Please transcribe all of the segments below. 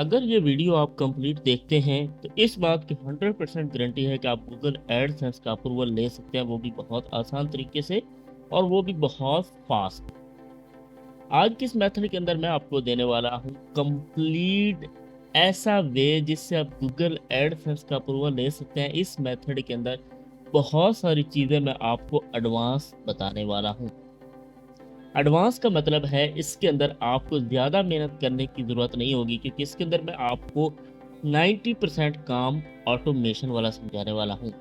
अगर ये वीडियो आप कंप्लीट देखते हैं तो इस बात की 100% गारंटी है कि आप गूगल एडसेंस का अप्रूवल ले सकते हैं, वो भी बहुत आसान तरीके से और वो भी बहुत फास्ट। आज की इस मेथड के अंदर मैं आपको देने वाला हूँ कंप्लीट ऐसा वे जिससे आप गूगल एडसेंस का अप्रूवल ले सकते हैं। इस मेथड के अंदर बहुत सारी चीज़ें मैं आपको एडवांस बताने वाला हूँ। एडवांस का मतलब है इसके अंदर आपको ज़्यादा मेहनत करने की ज़रूरत नहीं होगी, क्योंकि इसके अंदर मैं आपको 90% काम ऑटोमेशन वाला समझाने वाला हूँ।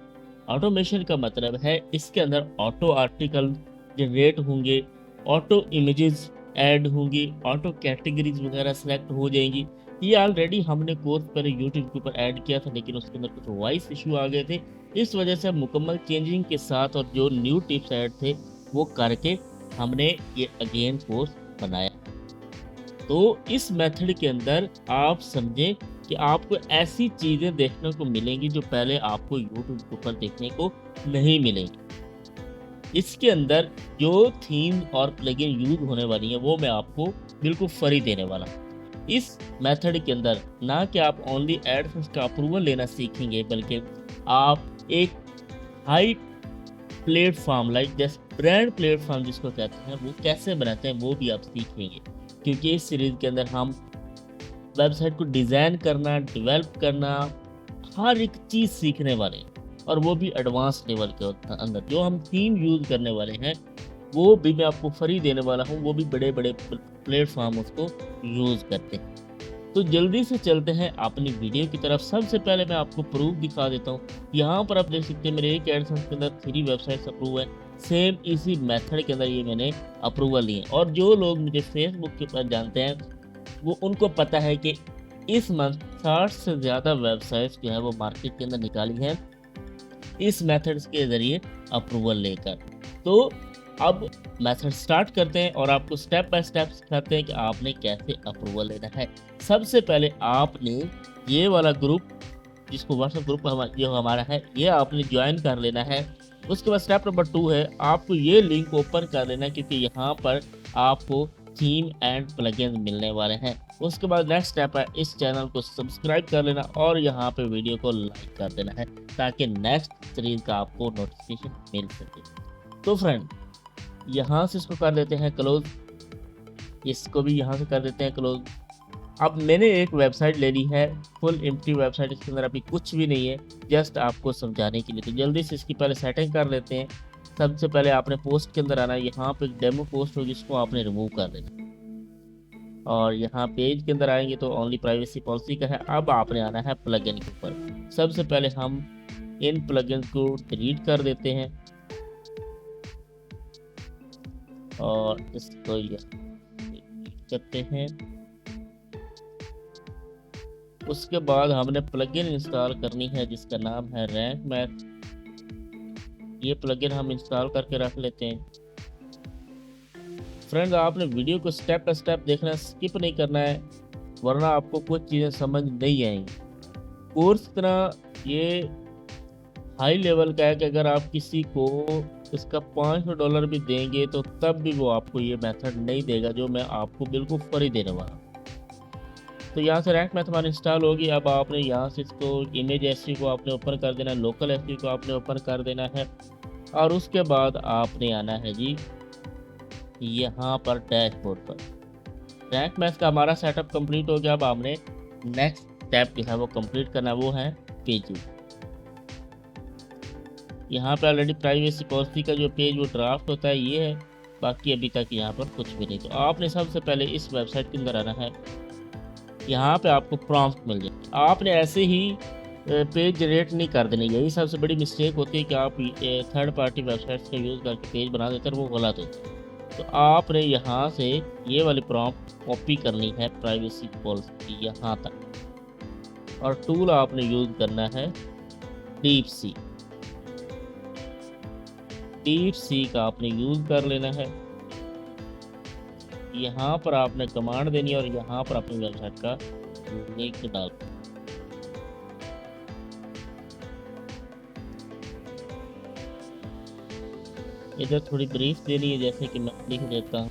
ऑटोमेशन का मतलब है इसके अंदर ऑटो आर्टिकल जनरेट होंगे, ऑटो इमेजेस ऐड होंगी, ऑटो कैटेगरीज वगैरह सेलेक्ट हो जाएंगी। ये ऑलरेडी हमने कोर्स पहले यूट्यूब के ऊपर ऐड किया था, लेकिन उसके अंदर कुछ वॉइस इशू आ गए थे। इस वजह से मुकम्मल चेंजिंग के साथ और जो न्यू टिप्स ऐड थे वो करके हमने ये अगेन कोर्स बनाया। तो इस मेथड के अंदर आप समझें कि आपको ऐसी चीज़ें देखने को मिलेंगी जो पहले आपको यूट्यूब के ऊपर देखने को नहीं मिलेंगी। इसके अंदर जो थीम और प्लगइन यूज होने वाली है वो मैं आपको बिल्कुल फ्री देने वाला हूँ। इस मेथड के अंदर ना कि आप ओनली एडसेंस का अप्रूवल लेना सीखेंगे, बल्कि आप एक हाई प्लेटफॉर्म लाइक जैसे ब्रांड प्लेटफॉर्म जिसको कहते हैं वो कैसे बनाते हैं वो भी आप सीखेंगे। क्योंकि इस सीरीज के अंदर हम वेबसाइट को डिज़ाइन करना, डेवलप करना, हर एक चीज़ सीखने वाले हैं, और वो भी एडवांस लेवल के अंदर। जो हम थीम यूज़ करने वाले हैं वो भी मैं आपको फ्री देने वाला हूँ, वो भी बड़े बड़े प्लेटफॉर्म उसको यूज़ करते हैं। तो जल्दी से चलते हैं अपनी वीडियो की तरफ। सबसे पहले मैं आपको प्रूफ दिखा देता हूँ। यहाँ पर आप देख सकते हैं मेरे एक एडसेंस के अंदर 3 वेबसाइट्स अप्रूव है। सेम इसी मेथड के अंदर ये मैंने अप्रूवल लिए। और जो लोग मुझे फेसबुक के ऊपर जानते हैं वो उनको पता है कि इस मंथ 60 से ज़्यादा वेबसाइट्स जो है वो मार्केट के अंदर निकाली हैं इस मेथड्स के ज़रिए अप्रूवल लेकर। तो अब मेथड स्टार्ट करते हैं और आपको स्टेप बाय स्टेप सिखाते हैं कि आपने कैसे अप्रूवल लेना है। सबसे पहले आपने ये वाला ग्रुप, जिसको व्हाट्सएप ग्रुप जो हमारा है, ये आपने ज्वाइन कर लेना है। उसके बाद स्टेप नंबर 2 है आपको ये लिंक ओपन कर लेना है, क्योंकि यहाँ पर आपको थीम एंड प्लगइन मिलने वाले हैं। उसके बाद नेक्स्ट स्टेप है इस चैनल को सब्सक्राइब कर लेना और यहाँ पे वीडियो को लाइक कर देना है, ताकि नेक्स्ट सीरीज का आपको नोटिफिकेशन मिल सके। तो फ्रेंड, यहाँ से इसको कर देते हैं क्लोज, इसको भी यहाँ से कर देते हैं क्लोज। अब मैंने एक वेबसाइट ले ली है, फुल एम्प्टी वेबसाइट, इसके अंदर अभी कुछ भी नहीं है, जस्ट आपको समझाने के लिए। तो जल्दी से इसकी पहले सेटिंग कर लेते हैं। सबसे पहले आपने पोस्ट के अंदर आना है, यहाँ पे डेमो पोस्ट होगी, जिसको आपने रिमूव कर देना। और यहाँ पेज के अंदर आएंगे तो ओनली प्राइवेसी पॉलिसी का है। अब आपने आना है प्लगइन के ऊपर। सबसे पहले हम इन प्लगइन को डिलीट कर देते हैं और इसको करते हैं। उसके बाद हमने प्लगइन इंस्टॉल करनी है जिसका नाम है रैंक मैथ। ये प्लगइन हम इंस्टॉल करके रख लेते हैं। फ्रेंड्स, आपने वीडियो को स्टेप बाय स्टेप देखना, स्किप नहीं करना है, वरना आपको कुछ चीज़ें समझ नहीं आएंगी। कोर्स तरह ये हाई लेवल का है कि अगर आप किसी को इसका $500 भी देंगे तो तब भी वो आपको ये मेथड नहीं देगा जो मैं आपको बिल्कुल फ्री देने वाला हूँ। तो यहाँ से रैंक मैथ हमारी इंस्टॉल होगी। अब आपने यहाँ से इसको इमेज एसवी को आपने ओपन कर देना है, लोकल एसवी को आपने ओपन कर देना है, और उसके बाद आपने आना है जी यहाँ पर डैशबोर्ड पर। रैंक मैथ का हमारा सेटअप कंप्लीट हो गया। अब हमने नेक्स्ट स्टेप जो है वो कंप्लीट करना, वो है पेजिंग। यहाँ पे ऑलरेडी प्राइवेसी पॉलिसी का जो पेज वो ड्राफ्ट होता है ये है, बाकी अभी तक यहाँ पर कुछ भी नहीं। तो आपने सबसे पहले इस वेबसाइट के अंदर आना है। यहाँ पे आपको प्रॉम्प्ट मिल जाए, आपने ऐसे ही पेज जनरेट नहीं कर देने। यही सबसे बड़ी मिस्टेक होती है कि आप थर्ड पार्टी वेबसाइट्स का यूज़ करके पेज बना देते हैं, वो गलत होता है। तो आपने यहाँ से ये वाली प्रॉम्प्ट कॉपी करनी है, प्राइवेसी पॉलिसी यहाँ तक, और टूल आपने यूज़ करना है डीप सी। डीप सी का आपने यूज़ कर लेना है। यहाँ पर आपने कमांड देनी है और यहाँ पर अपनी वेबसाइट का लिंक डाल। इधर थोड़ी ब्रीफ देनी है, जैसे कि मैं लिख देता हूँ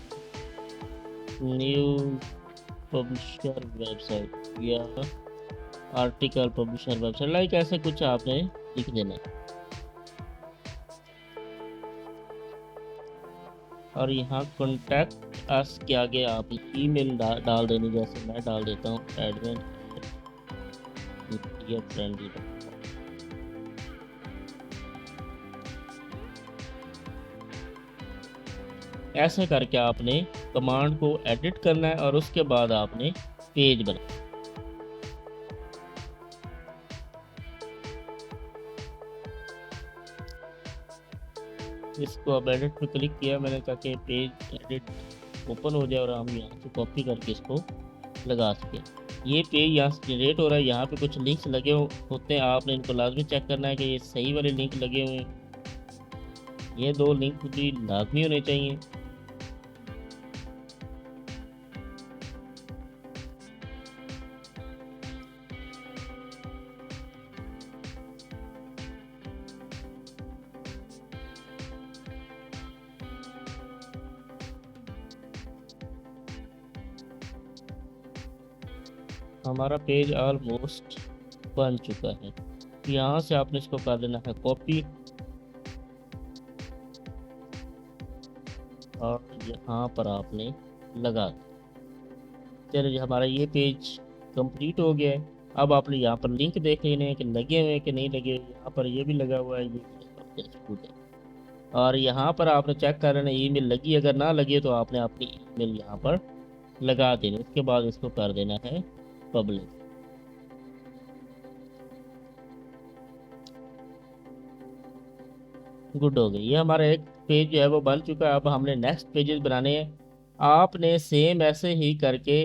न्यू पब्लिशर वेबसाइट। या आर्टिकल पब्लिशर वेबसाइट, लाइक ऐसे कुछ आपने लिख देना है। और यहाँ कॉन्टैक्ट अस के आगे आप ईमेल डाल देनी, जैसे मैं डाल देता हूँ एडमिन फ्रेंडली। ऐसे करके आपने कमांड को एडिट करना है और उसके बाद आपने पेज बना। इसको अब एडिट पे क्लिक किया मैंने ताकि पेज एडिट ओपन हो जाए और हम यहाँ से कॉपी करके इसको लगा सकें। ये पेज यहाँ से जनरेट हो रहा है, यहाँ पे कुछ लिंक्स लगे होते हैं, आपने इनको लाजमी चेक करना है कि ये सही वाले लिंक लगे हुए हैं। ये 2 लिंक भी लाजमी होने चाहिए। हमारा पेज ऑलमोस्ट बन चुका है। यहाँ से आपने इसको कर देना है कॉपी और यहाँ पर आपने लगा। चलिए हमारा ये पेज कंप्लीट हो गया है। अब आपने यहाँ पर लिंक देख लेने हैं कि लगे हुए हैं कि नहीं लगे। यहाँ पर ये भी लगा हुआ है, ये और यहाँ पर आपने चेक कर लेना ईमेल लगी, अगर ना लगी तो आपने अपनी ईमेल यहाँ पर लगा देनी। उसके बाद इसको कर देना है पब्लिक। गुड हो गई। ये हमारा एक पेज जो है वो बन चुका है। अब हमने नेक्स्ट पेजेस बनाने हैं। आपने सेम ऐसे ही करके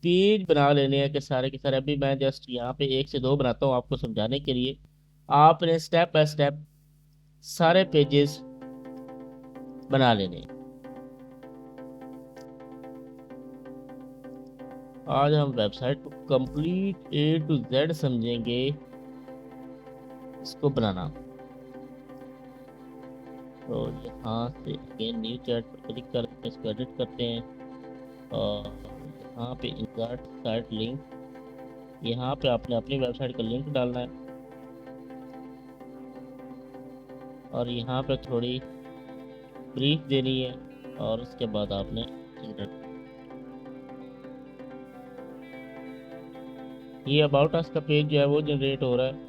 पेज बना लेने हैं कि सारे के सारे। अभी मैं जस्ट यहाँ पे 1 से 2 बनाता हूँ आपको समझाने के लिए। आपने स्टेप बाय स्टेप सारे पेजेस बना लेने हैं। आज हम वेबसाइट को कंप्लीट A to Z समझेंगे इसको बनाना। तो यहाँ से अगेन न्यू चैट पर क्लिक करते हैं, इसको एडिट करते हैं और यहाँ पे इंसर्ट साइट लिंक, यहाँ पे आपने अपनी वेबसाइट का लिंक डालना है और यहाँ पे थोड़ी ब्रीफ देनी है और उसके बाद आपने इंटर। ये अबाउट अस का पेज जो है वो जनरेट हो रहा है।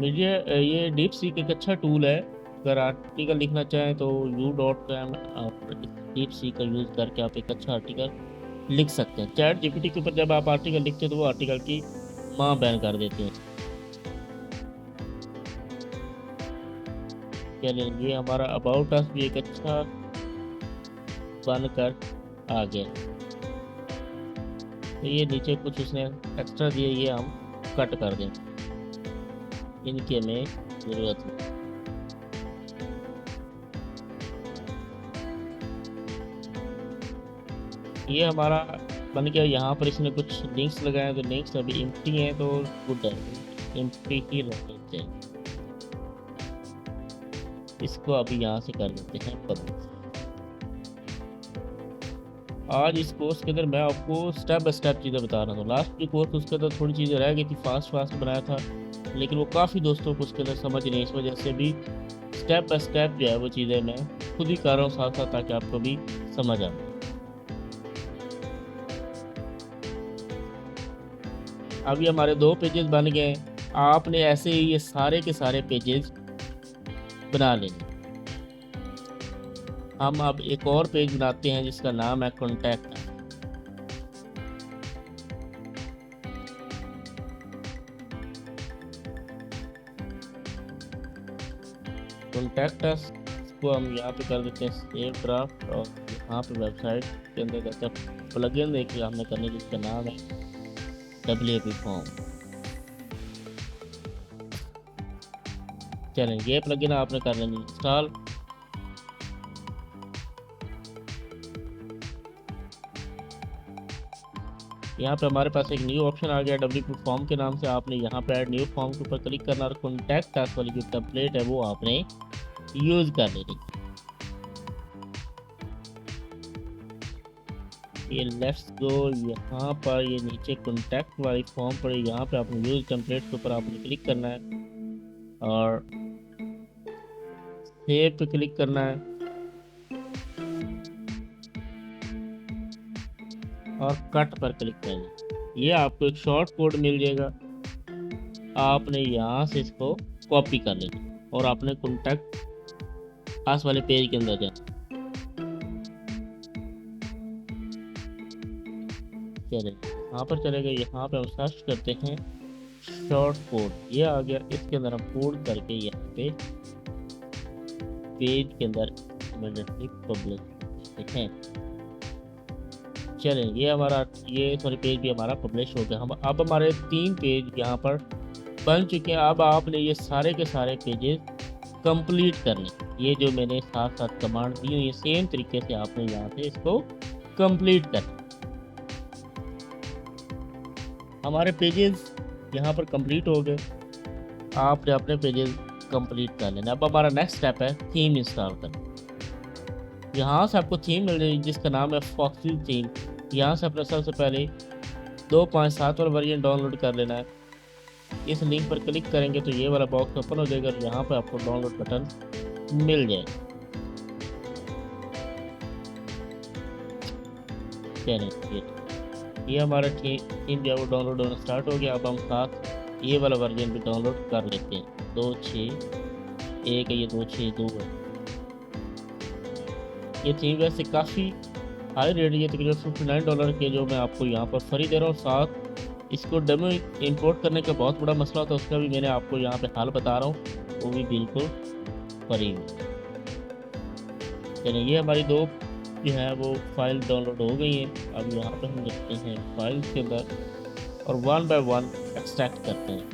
मीडिया ये डीप सीक एक अच्छा टूल है। अगर आर्टिकल लिखना चाहें तो u.com आप डीप सीक का यूज़ करके आप एक अच्छा आर्टिकल लिख सकते हैं। चैट जीपीटी के ऊपर जब आप आर्टिकल लिखते हैं तो वो आर्टिकल की माँ बैन कर देते हैं। चलिए ये हमारा अबाउट अस भी एक अच्छा बनकर आ गया। तो ये नीचे कुछ उसने एक्स्ट्रा दिए, ये हम कट कर दें, इनकी हमें ज़रूरत है। ये हमारा बन गया। यहाँ पर इसने कुछ लिंक्स लगाए तो लिंक्स अभी एम्प्टी हैं तो गुड है, एम्प्टी ही रहने चाहिए। इसको अभी यहाँ से कर देते हैं पब्लिक। आज इस कोर्स के अंदर मैं आपको स्टेप बाय स्टेप चीज़ें बता रहा था। लास्ट जो कोर्स उसके अंदर थोड़ी चीज़ें रह गई थी, फास्ट बनाया था, लेकिन वो काफ़ी दोस्तों को उसके अंदर समझ नहीं। इस वजह से भी स्टेप बाय स्टेप जो है वो चीज़ें मैं खुद ही कर रहा हूँ साथ साथ, ताकि आपको भी समझ आए। अभी हमारे 2 पेजेस बन गए। आपने ऐसे ही ये सारे के सारे पेजेस बना लेंगे। हम अब एक और पेज बनाते हैं जिसका नाम है कॉन्टैक्ट। कॉन्टैक्ट अस को हम यहाँ पे कर देते हैं सेव ड्राफ्ट और यहाँ पे वेबसाइट के अंदर जाकर प्लगइन देखिए हमने करने जिसका नाम है WP फॉर्म। चलें ये प्लगइन आपने कर लेनी इंस्टॉल। यहाँ पे हमारे पास एक न्यू ऑप्शन आ गया WP फॉर्म के नाम से। आपने यहाँ पे ऐड न्यू फॉर्म के ऊपर क्लिक करना और कॉन्टैक्ट अस वाली जो टेम्पलेट है वो आपने यूज़ कर लेनी। ये लेट्स गो, यहाँ पर ये नीचे कॉन्टैक्ट वाली फॉर्म पर यहाँ पे आपने यूज टेम्पलेट के ऊपर आपने क्लिक करना है और सेव पे क्लिक करना है और कट पर क्लिक करना है। ये आपको एक शॉर्ट कोड मिल जाएगा, आपने यहाँ से इसको कॉपी कर लेना और आपने कॉन्टैक्ट आस वाले पेज के अंदर जाना। चले यहाँ पर चले गए, यहाँ पे हम सर्च करते हैं शॉर्ट कोड, ये आ गया। इसके अंदर हम कोड करके यहाँ पे पेज के अंदर इमीडिएटली पब्लिश हैं। चलें ये हमारा पेज भी हमारा पब्लिश हो गया। हम अब हमारे 3 पेज यहाँ पर बन चुके हैं। अब आपने ये सारे के सारे पेजेस कंप्लीट करने, ये जो मैंने साथ साथ कमांड दी हुई है सेम तरीके से आपने यहाँ से इसको कंप्लीट करना। हमारे पेजेस यहाँ पर कंप्लीट हो गए, आपने अपने पेजेस कंप्लीट कर लेना। अब हमारा नेक्स्ट स्टेप है थीम इंस्टॉल करना। यहाँ से आपको थीम मिल जाएगी जिसका नाम है फॉक्सी थीम। यहाँ से अपने सबसे पहले 2.7 वाला वर्जन डाउनलोड कर लेना है। इस लिंक पर क्लिक करेंगे तो ये वाला बॉक्स ओपन हो जाएगा और यहाँ पर आपको डाउनलोड बटन मिल जाएगा। चलिए ये हमारा थीम जो है वो डाउनलोड होना स्टार्ट हो गया। अब हम साथ ये वाला वर्जन भी डाउनलोड कर लेते हैं। 2.6.1 है, ये 2.6.2 है। ये थीम वैसे काफ़ी हाई रेट है, तकरीबन $59 के जो मैं आपको यहाँ पर फ्री दे रहा हूँ। साथ इसको डेमो इंपोर्ट करने का बहुत बड़ा मसला था, उसका भी मैंने आपको यहाँ पे हाल बता रहा हूँ, वो भी बिल्कुल फ्री में। चलिए ये हमारी 2 जो है वो फाइल डाउनलोड हो गई हैं। अब यहाँ पे हम देखते हैं फाइल के अंदर और 1 बाय 1 एक्सट्रैक्ट करते हैं।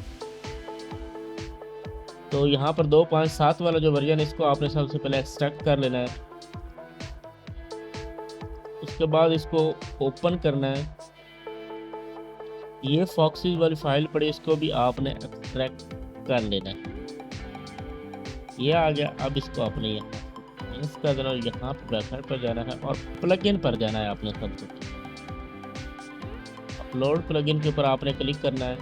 तो यहाँ पर 2.7 वाला जो वर्जन इसको आपने सबसे पहले एक्सट्रैक्ट कर लेना है। उसके बाद इसको ओपन करना है। ये फॉक्सीज वाली फाइल पड़ी, इसको भी आपने एक्सट्रैक्ट कर लेना है। ये आ गया। अब इसको आपने इसका देना, यहाँ पर वेबसाइट पर जाना है और प्लगइन पर जाना है। आपने सबसे अपलोड प्लगइन के ऊपर आपने क्लिक करना है।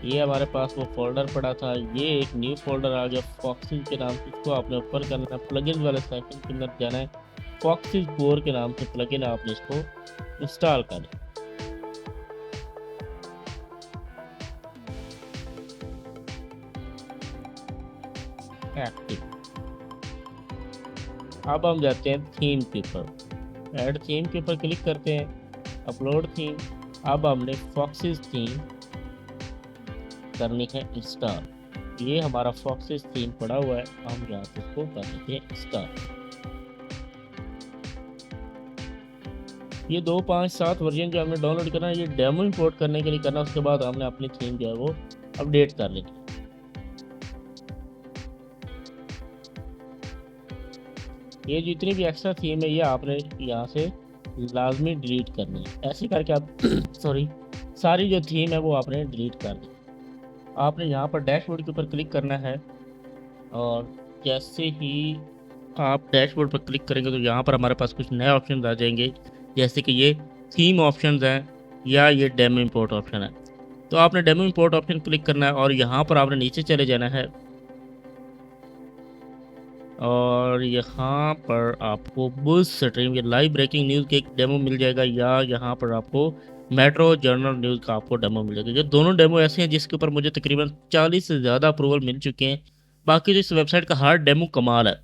ये हमारे पास वो फोल्डर पड़ा था, ये एक न्यू फोल्डर आ गया फॉक्सीज के नाम से, इसको आपने ऊपर करना है। प्लगइन वाले सेक्शन के अंदर जाना है, फॉक्सीज 4 के नाम से प्लगइन आपने इसको इंस्टॉल करें। एक्टिव। अब हम जाते हैं थीम के ऊपर, ऐड थीम के ऊपर क्लिक करते हैं, अपलोड थीम। अब हमने फॉक्सीज थीम करनी है इंस्टॉल। ये हमारा फॉक्सीज थीम पड़ा हुआ है, हम यहाँ से इसको कर देते हैं इंस्टॉल। ये 2.7 वर्जन जो हमने डाउनलोड करना है, ये डेमो इंपोर्ट करने के लिए करना। उसके बाद हमने अपनी थीम जो है वो अपडेट कर लेनी। ये जितनी भी एक्स्ट्रा थीम है ये आपने यहाँ से लाजमी डिलीट करनी है। ऐसे करके आप सॉरी सारी जो थीम है वो आपने डिलीट कर दी। आपने यहाँ पर डैशबोर्ड के ऊपर क्लिक करना है और जैसे ही आप डैशबोर्ड पर क्लिक करेंगे तो यहाँ पर हमारे पास कुछ नए ऑप्शन आ जाएंगे, जैसे कि ये थीम ऑप्शंस हैं या ये डेमो इंपोर्ट ऑप्शन है। तो आपने डेमो इंपोर्ट ऑप्शन क्लिक करना है और यहाँ पर आपने नीचे चले जाना है और यहाँ पर आपको बुज स्ट्रीम या लाइव ब्रेकिंग न्यूज़ के एक डेमो मिल जाएगा, या यहाँ पर आपको मेट्रो जर्नल न्यूज़ का आपको डेमो मिल जाएगा। ये दोनों डेमो ऐसे हैं जिसके ऊपर मुझे तकरीबन 40 से ज़्यादा अप्रूवल मिल चुके हैं। बाकी जो इस वेबसाइट का हर डेमो कमाल है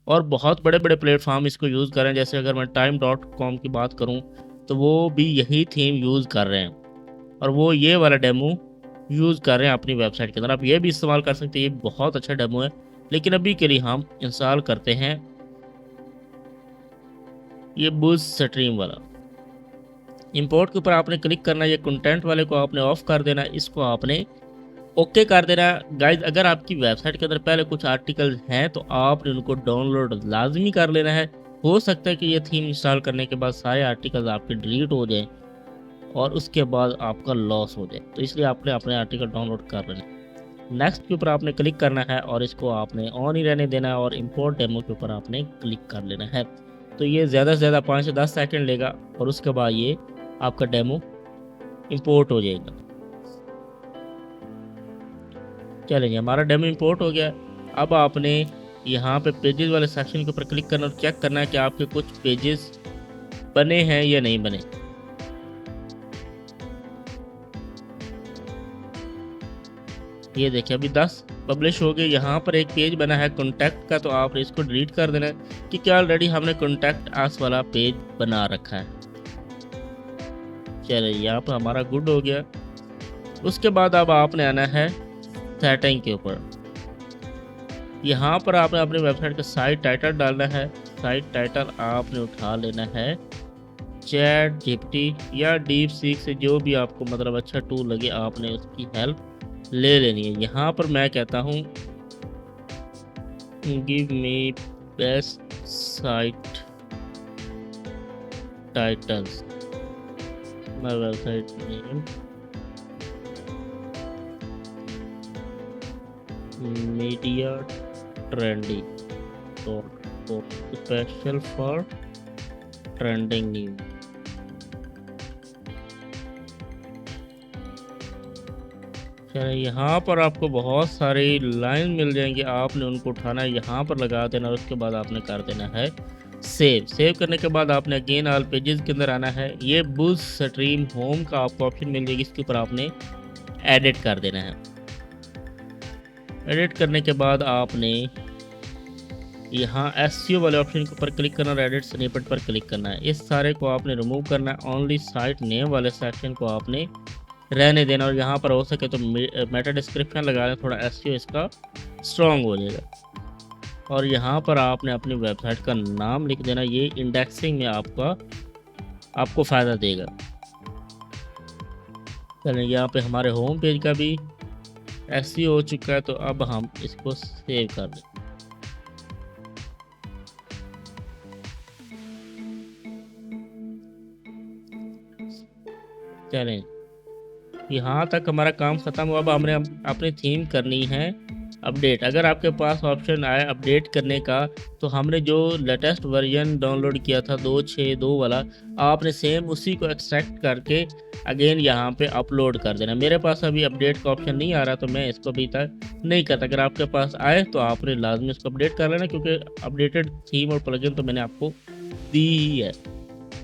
और बहुत बड़े बड़े प्लेटफॉर्म इसको यूज़ कर रहे हैं। जैसे अगर मैं time.com की बात करूँ तो वो भी यही थीम यूज़ कर रहे हैं और वो ये वाला डेमो यूज़ कर रहे हैं अपनी वेबसाइट के अंदर। आप ये भी इस्तेमाल कर सकते हैं, ये बहुत अच्छा डेमो है। लेकिन अभी के लिए हम इंस्टॉल करते हैं ये बुज स्ट्रीम वाला। इंपोर्ट के ऊपर आपने क्लिक करना है, ये कंटेंट वाले को आपने ऑफ कर देना है, इसको आपने ओके कर देना है। गाइज अगर आपकी वेबसाइट के अंदर पहले कुछ आर्टिकल्स हैं तो आपने उनको डाउनलोड लाजमी कर लेना है। हो सकता है कि ये थीम इंस्टॉल करने के बाद सारे आर्टिकल्स आपके डिलीट हो जाएं और उसके बाद आपका लॉस हो जाए, तो इसलिए आपने अपने आर्टिकल डाउनलोड कर लेना है। नेक्स्ट के ऊपर आपने क्लिक करना है और इसको आपने ऑन ही रहने देना है और इंपोर्ट डेमो के ऊपर आपने क्लिक कर लेना है। तो ये ज़्यादा से ज़्यादा 5 से 10 सेकंड लेगा और उसके बाद ये आपका डेमो इंपोर्ट हो जाएगा। चलिए हमारा डेमो इंपोर्ट हो गया। अब आपने यहाँ पे पेजेस वाले सेक्शन के ऊपर क्लिक करना और चेक करना है कि आपके कुछ पेजेस बने हैं या नहीं बने। ये देखिए अभी 10 पब्लिश हो गए। यहाँ पर एक पेज बना है कॉन्टैक्ट का, तो आप इसको डिलीट कर देना है क्योंकि ऑलरेडी हमने कॉन्टैक्ट अस वाला पेज बना रखा है। चलिए यहाँ पर हमारा गुड हो गया। उसके बाद अब आपने आना है सेटिंग के ऊपर। यहाँ पर आपने अपनी वेबसाइट का साइट टाइटल डालना है। साइट टाइटल आपने उठा लेना है चैट जीपीटी या डीप सीक से, जो भी आपको मतलब अच्छा टूल लगे आपने उसकी हेल्प ले लेनी है। यहाँ पर मैं कहता हूँ give me best site titles, my website name media trendy special for trending news. यहाँ पर आपको बहुत सारी लाइन मिल जाएंगी, आपने उनको उठाना है, यहाँ पर लगा देना और उसके बाद आपने कर देना है सेव। सेव करने के बाद आपने अगेन ऑल पेजेस के अंदर आना है। ये बुज स्ट्रीम होम का आपको ऑप्शन मिल जाएगी, इसके ऊपर आपने एडिट कर देना है। एडिट करने के बाद आपने यहाँ एसईओ वाले ऑप्शन के ऊपर क्लिक करना और एडिट स्निपेट पर क्लिक करना है। इस सारे को आपने रिमूव करना है। ओनली साइट नेम वाले सेक्शन को आपने रहने देना और यहाँ पर हो सके तो मेटा डिस्क्रिप्शन लगा दें, थोड़ा एसईओ इसका स्ट्रॉन्ग हो जाएगा। और यहाँ पर आपने अपनी वेबसाइट का नाम लिख देना, ये इंडेक्सिंग में आपको फ़ायदा देगा। चलिए यहाँ पे हमारे होम पेज का भी एसईओ हो चुका है, तो अब हम इसको सेव कर दें। चलें यहाँ तक हमारा काम ख़त्म हुआ। अब हमने अपनी थीम करनी है अपडेट। अगर आपके पास ऑप्शन आए अपडेट करने का, तो हमने जो लेटेस्ट वर्जन डाउनलोड किया था 2.6.2 वाला, आपने सेम उसी को एक्सट्रैक्ट करके अगेन यहाँ पे अपलोड कर देना। मेरे पास अभी अपडेट का ऑप्शन नहीं आ रहा, तो मैं इसको अभी तक नहीं करता। अगर आपके पास आए तो आपने लाजमी इसको अपडेट कर लेना, क्योंकि अपडेटेड थीम और प्लगइन तो मैंने आपको दी ही है।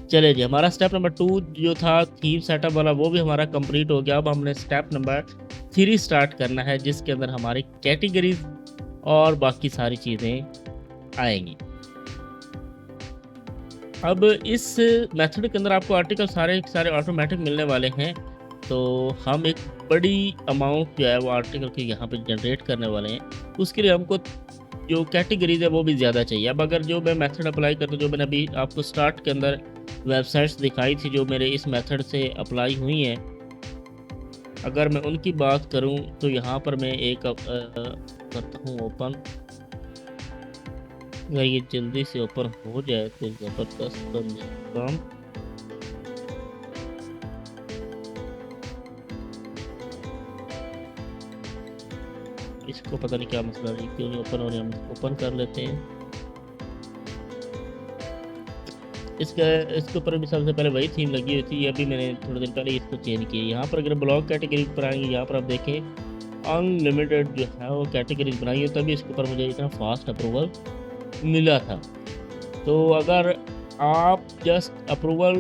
चले जी, हमारा स्टेप नंबर 2 जो था थीम सेटअप वाला, वो भी हमारा कंप्लीट हो गया। अब हमने स्टेप नंबर 3 स्टार्ट करना है, जिसके अंदर हमारी कैटेगरीज और बाकी सारी चीज़ें आएंगी। अब इस मेथड के अंदर आपको आर्टिकल सारे ऑटोमेटिक मिलने वाले हैं, तो हम एक बड़ी अमाउंट जो है वो आर्टिकल की यहाँ पे जनरेट करने वाले हैं। उसके लिए हमको जो कैटेगरीज है वो भी ज़्यादा चाहिए। अब अगर जो मैं मेथड अप्लाई करता हूँ, जो मैंने अभी आपको स्टार्ट के अंदर वेबसाइट्स दिखाई थी जो मेरे इस मेथड से अप्लाई हुई हैं, अगर मैं उनकी बात करूं तो यहाँ पर मैं एक करता हूँ ओपन। अगर ये जल्दी से ओपन हो जाए तो ज़बरदस्त बन जाए काम। इसको पता नहीं क्या मसला है, क्यों नहीं ओपन हो रही। हम ओपन कर लेते हैं। इसके ऊपर भी सबसे पहले वही थीम लगी हुई थी, अभी मैंने थोड़े दिन पहले इसको चेंज किया। यहाँ पर अगर ब्लॉग कैटेगरी पर आएंगे, यहाँ पर आप देखें अनलिमिटेड जो है वो कैटेगरीज बनाई है, तभी इसके ऊपर मुझे इतना फास्ट अप्रूवल मिला था। तो अगर आप जस्ट अप्रूवल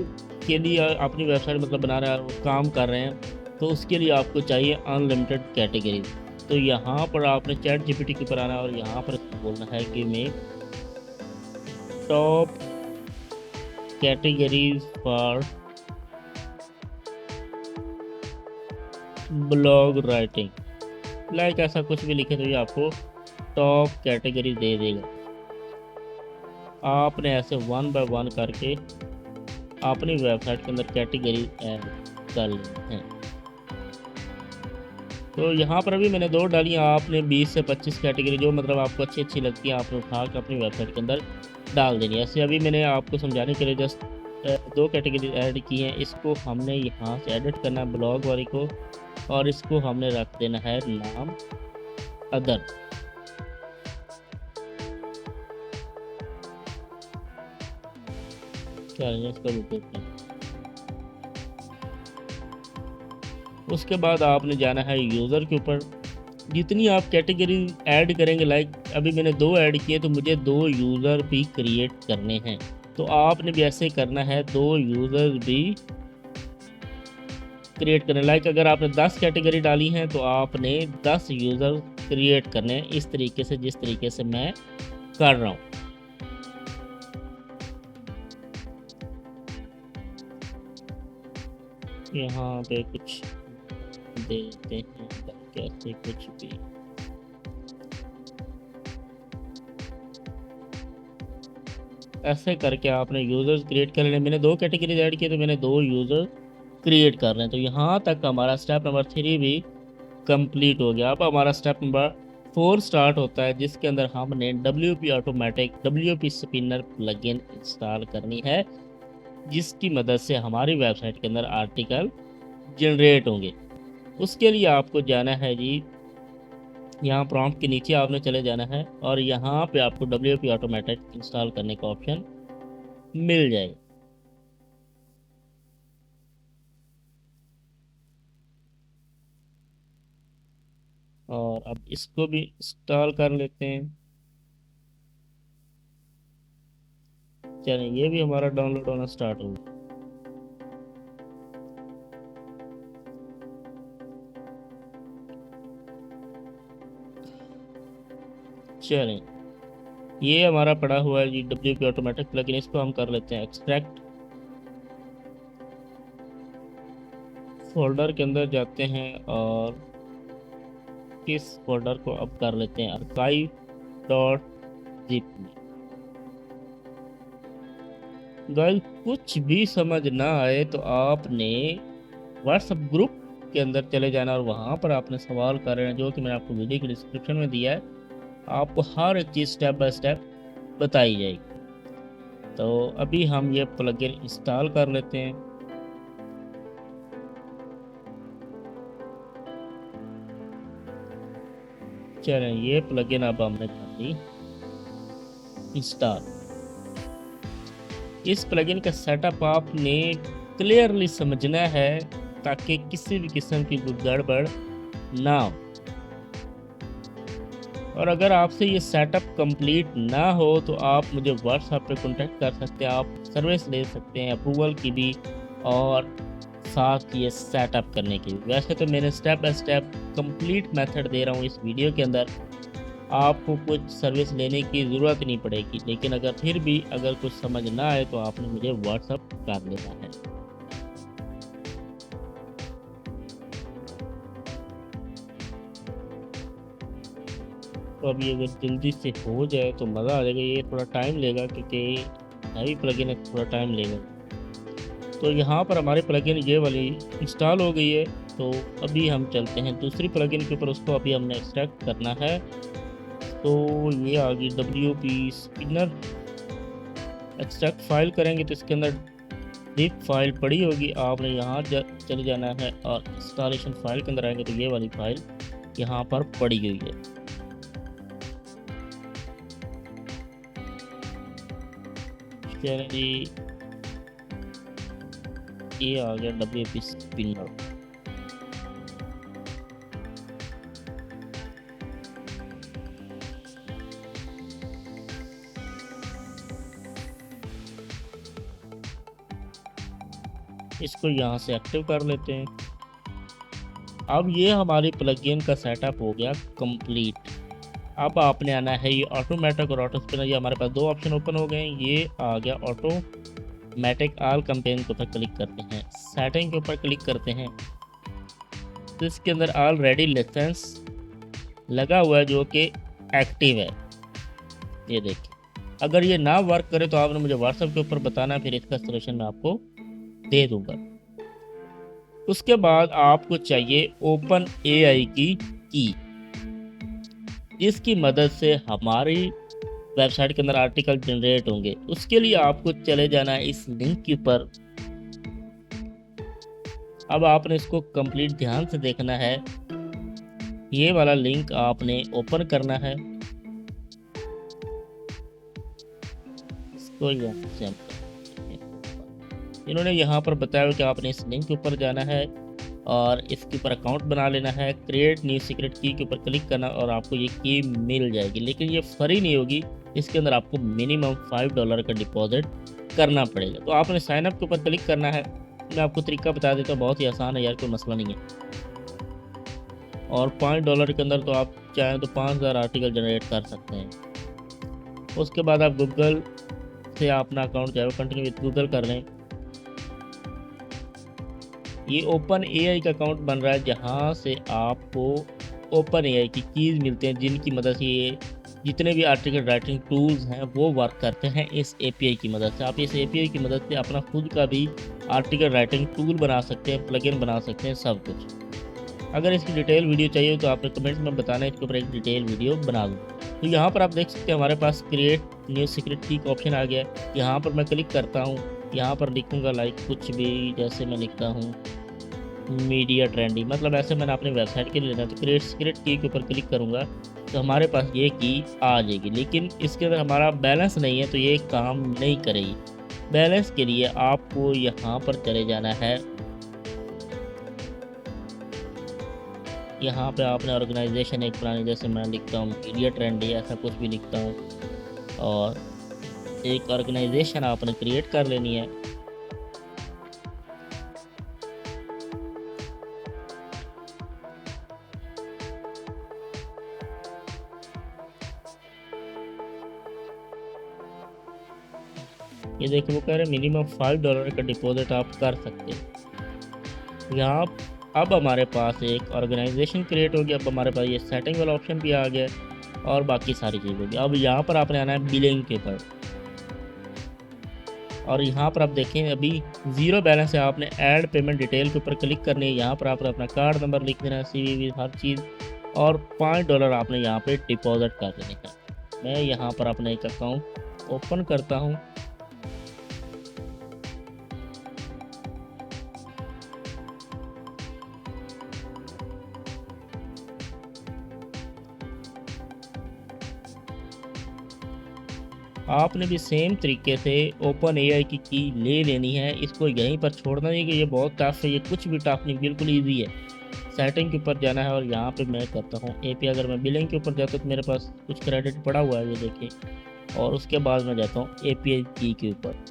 के लिए अपनी वेबसाइट मतलब बना रहे हैं, काम कर रहे हैं, तो उसके लिए आपको चाहिए अनलिमिटेड कैटेगरीज। तो यहाँ पर आपने चैट जीपीटी के ऊपर आना और यहाँ पर बोलना है कि मैं top categories for blog writing, like ऐसा कुछ भी लिखे तो ये आपको टॉप कैटेगरी दे देगा। आपने ऐसे 1 बाय 1 करके अपनी वेबसाइट के अंदर कैटेगरी ऐड कर ली हैं। तो यहाँ पर अभी मैंने 2 डाली। आपने 20 से 25 कैटेगरी जो मतलब आपको अच्छी लगती है आपने उठा कर अपनी वेबसाइट के अंदर डाल देनी है। ऐसे अभी मैंने आपको समझाने के लिए जस्ट 2 कैटेगरी ऐड की हैं। इसको हमने यहाँ से एडिट करना है ब्लॉग वाली को, और इसको हमने रख देना है नाम अदर। चलिए इसको भी देखते हैं। उसके बाद आपने जाना है यूज़र के ऊपर। जितनी आप कैटेगरी ऐड करेंगे, लाइक अभी मैंने 2 ऐड किए तो मुझे 2 यूज़र भी क्रिएट करने हैं, तो आपने भी ऐसे करना है, 2 यूज़र भी क्रिएट करने। लाइक अगर आपने 10 कैटेगरी डाली हैं तो आपने 10 यूज़र क्रिएट करने हैं, इस तरीके से जिस तरीके से मैं कर रहा हूँ। यहाँ पे कुछ देते हैं कैसे कुछ भी। ऐसे करके आपने यूज़र्स क्रिएट कर लेने। मैंने 2 कैटेगरीज ऐड किए तो मैंने 2 यूज़र क्रिएट कर रहे हैं। तो यहाँ तक हमारा स्टेप नंबर 3 भी कंप्लीट हो गया। अब हमारा स्टेप नंबर 4 स्टार्ट होता है, जिसके अंदर हमने WP automatic WP spinner plugin install करनी है, जिसकी मदद से हमारी वेबसाइट के अंदर आर्टिकल जनरेट होंगे। उसके लिए आपको जाना है जी, यहाँ प्रॉम्प्ट के नीचे आपने चले जाना है और यहाँ पे आपको WP ऑटोमेटिक इंस्टॉल करने का ऑप्शन मिल जाएगा। और अब इसको भी इंस्टॉल कर लेते हैं। चलिए ये भी हमारा डाउनलोड होना स्टार्ट हो गया। चलें, ये हमारा पड़ा हुआ है जी WP ऑटोमेटिक प्लगइन। इसको हम कर लेते हैं एक्सट्रैक्ट। फोल्डर के अंदर जाते हैं और इस फोल्डर को अब कर लेते हैं archive.zip में। गाइस कुछ भी समझ ना आए तो आपने व्हाट्सएप ग्रुप के अंदर चले जाना और वहाँ पर आपने सवाल कर रहे हैं, जो कि मैंने आपको वीडियो के डिस्क्रिप्शन में दिया है। आपको हर एक चीज़ स्टेप बाय स्टेप बताई जाएगी। तो अभी हम ये प्लगइन इंस्टॉल कर लेते हैं। चलें, ये प्लगइन अब हमने कर दी इंस्टॉल। इस प्लगइन का सेटअप आपने क्लियरली समझना है, ताकि किसी भी किस्म की कोई गड़बड़ ना हो। और अगर आपसे ये सेटअप कंप्लीट ना हो तो आप मुझे व्हाट्सएप पे कांटेक्ट कर सकते हैं, आप सर्विस ले सकते हैं अप्रूवल की भी और साथ ये सेटअप करने की भी। वैसे तो मैंने step by step complete method दे रहा हूँ इस वीडियो के अंदर, आपको कुछ सर्विस लेने की ज़रूरत नहीं पड़ेगी। लेकिन अगर फिर भी अगर कुछ समझ ना आए तो आपने मुझे व्हाट्सएप कर लेना है। तो अभी अगर जल्दी से हो जाए तो मज़ा आ जाएगा। ये थोड़ा टाइम लेगा क्योंकि हैवी प्लगइन है, थोड़ा टाइम लेगा। तो यहाँ पर हमारे प्लगइन ये वाली इंस्टॉल हो गई है। तो अभी हम चलते हैं दूसरी प्लगइन के ऊपर, उसको अभी हमने एक्सट्रैक्ट करना है। तो ये आ गई WP स्पिनर। एक्सट्रैक्ट फाइल करेंगे तो इसके अंदर जिप फाइल पड़ी होगी, आपने यहाँ चले जाना है और इंस्टॉलेशन फाइल के अंदर आएंगे तो ये वाली फाइल यहाँ पर पड़ी हुई है। चलिए जी, ये आ गया WP स्पिनर। इसको यहाँ से एक्टिव कर लेते हैं। अब ये हमारी प्लगइन का सेटअप हो गया कंप्लीट। अब आपने आना है ये ऑटोमेटिक और ऑटो स्पिनर, ये हमारे पास 2 ऑप्शन ओपन हो गए। ये आ गया ऑटोमेटिक ऑल कैंपेन के ऊपर क्लिक करते हैं, सेटिंग के ऊपर क्लिक करते हैं तो इसके अंदर ऑलरेडी लाइसेंस लगा हुआ है जो कि एक्टिव है। ये देखिए, अगर ये ना वर्क करे तो आपने मुझे व्हाट्सएप के ऊपर बताना, फिर इसका सलूशन मैं आपको दे दूंगा। उसके बाद आपको चाहिए ओपन AI की, जिसकी मदद से हमारी वेबसाइट के अंदर आर्टिकल जनरेट होंगे। उसके लिए आपको चले जाना है इस लिंक के ऊपर। अब आपने इसको कंप्लीट ध्यान से देखना है। ये वाला लिंक आपने ओपन करना है। इसको यहाँ से हम इन्होंने यहाँ पर बताया कि आपने इस लिंक के ऊपर जाना है और इसके ऊपर अकाउंट बना लेना है, क्रिएट न्यू सीक्रेट की के ऊपर क्लिक करना और आपको ये की मिल जाएगी। लेकिन ये फ्री नहीं होगी, इसके अंदर आपको मिनिमम $5 का डिपॉजिट करना पड़ेगा। तो आपने साइन अप के ऊपर क्लिक करना है। मैं आपको तरीका बता देता हूँ, बहुत ही आसान है यार, कोई मसला नहीं है। और $5 के अंदर तो आप चाहें तो 5000 आर्टिकल जनरेट कर सकते हैं। उसके बाद आप गूगल से अपना अकाउंट जो है कंटिन्यू विद गूगल कर लें। ये ओपन एआई का अकाउंट बन रहा है, जहाँ से आपको ओपन एआई की कीज़ मिलते हैं, जिनकी मदद से ये जितने भी आर्टिकल राइटिंग टूल्स हैं वो वर्क करते हैं इस एपीआई की मदद से। आप इस एपीआई की मदद से अपना खुद का भी आर्टिकल राइटिंग टूल बना सकते हैं, प्लगइन बना सकते हैं, सब कुछ। अगर इसकी डिटेल वीडियो चाहिए तो आपने कमेंट्स में बताना है, इसके ऊपर एक डिटेल वीडियो बना दूँ। तो यहाँ पर आप देख सकते हैं हमारे पास क्रिएट न्यू सीक्रेट की का ऑप्शन आ गया है। यहाँ पर मैं क्लिक करता हूँ, यहाँ पर लिखूँगा लाइक कुछ भी, जैसे मैं लिखता हूँ मीडिया ट्रेंडी, मतलब ऐसे मैंने अपनी वेबसाइट के लिए लेना है। तो क्रिएट सीक्रेट की के ऊपर क्लिक करूँगा तो हमारे पास ये की आ जाएगी। लेकिन इसके अंदर हमारा बैलेंस नहीं है तो ये काम नहीं करेगी। बैलेंस के लिए आपको यहाँ पर चले जाना है। यहाँ पे आपने ऑर्गेनाइजेशन एक बनानी, जैसे मैं लिखता हूँ मीडिया ट्रेंडी, ऐसा कुछ भी लिखता हूँ और एक ऑर्गेनाइजेशन आपने क्रिएट कर लेनी है। ये देखो वो कह रहे हैं मिनिमम $5 का डिपॉजिट आप कर सकते हैं। यहाँ अब हमारे पास एक ऑर्गेनाइजेशन क्रिएट हो गया। अब हमारे पास ये सेटिंग वाला ऑप्शन भी आ गया और बाकी सारी चीज़ होगी। अब यहाँ पर आपने आना है बिलिंग के ऊपर और यहाँ पर आप देखें अभी ज़ीरो बैलेंस है। आपने ऐड पेमेंट डिटेल के ऊपर क्लिक करनी है। यहाँ पर आपने अपना कार्ड नंबर लिख देना है, CVV हर चीज़, और $5 आपने यहाँ पे डिपॉजिट कर देने का। मैं यहाँ पर अपना एक अकाउंट ओपन करता हूँ। आपने भी सेम तरीके से ओपन एआई की ले लेनी है। इसको यहीं पर छोड़ना नहीं कि ये बहुत टफ है, ये कुछ भी टफ नहीं, बिल्कुल इजी है। सेटिंग के ऊपर जाना है और यहाँ पे मैं करता हूँ एपी। अगर मैं बिलिंग के ऊपर जाता हूँ तो मेरे पास कुछ क्रेडिट पड़ा हुआ है, ये देखिए। और उसके बाद मैं जाता हूँ एपीआई की के ऊपर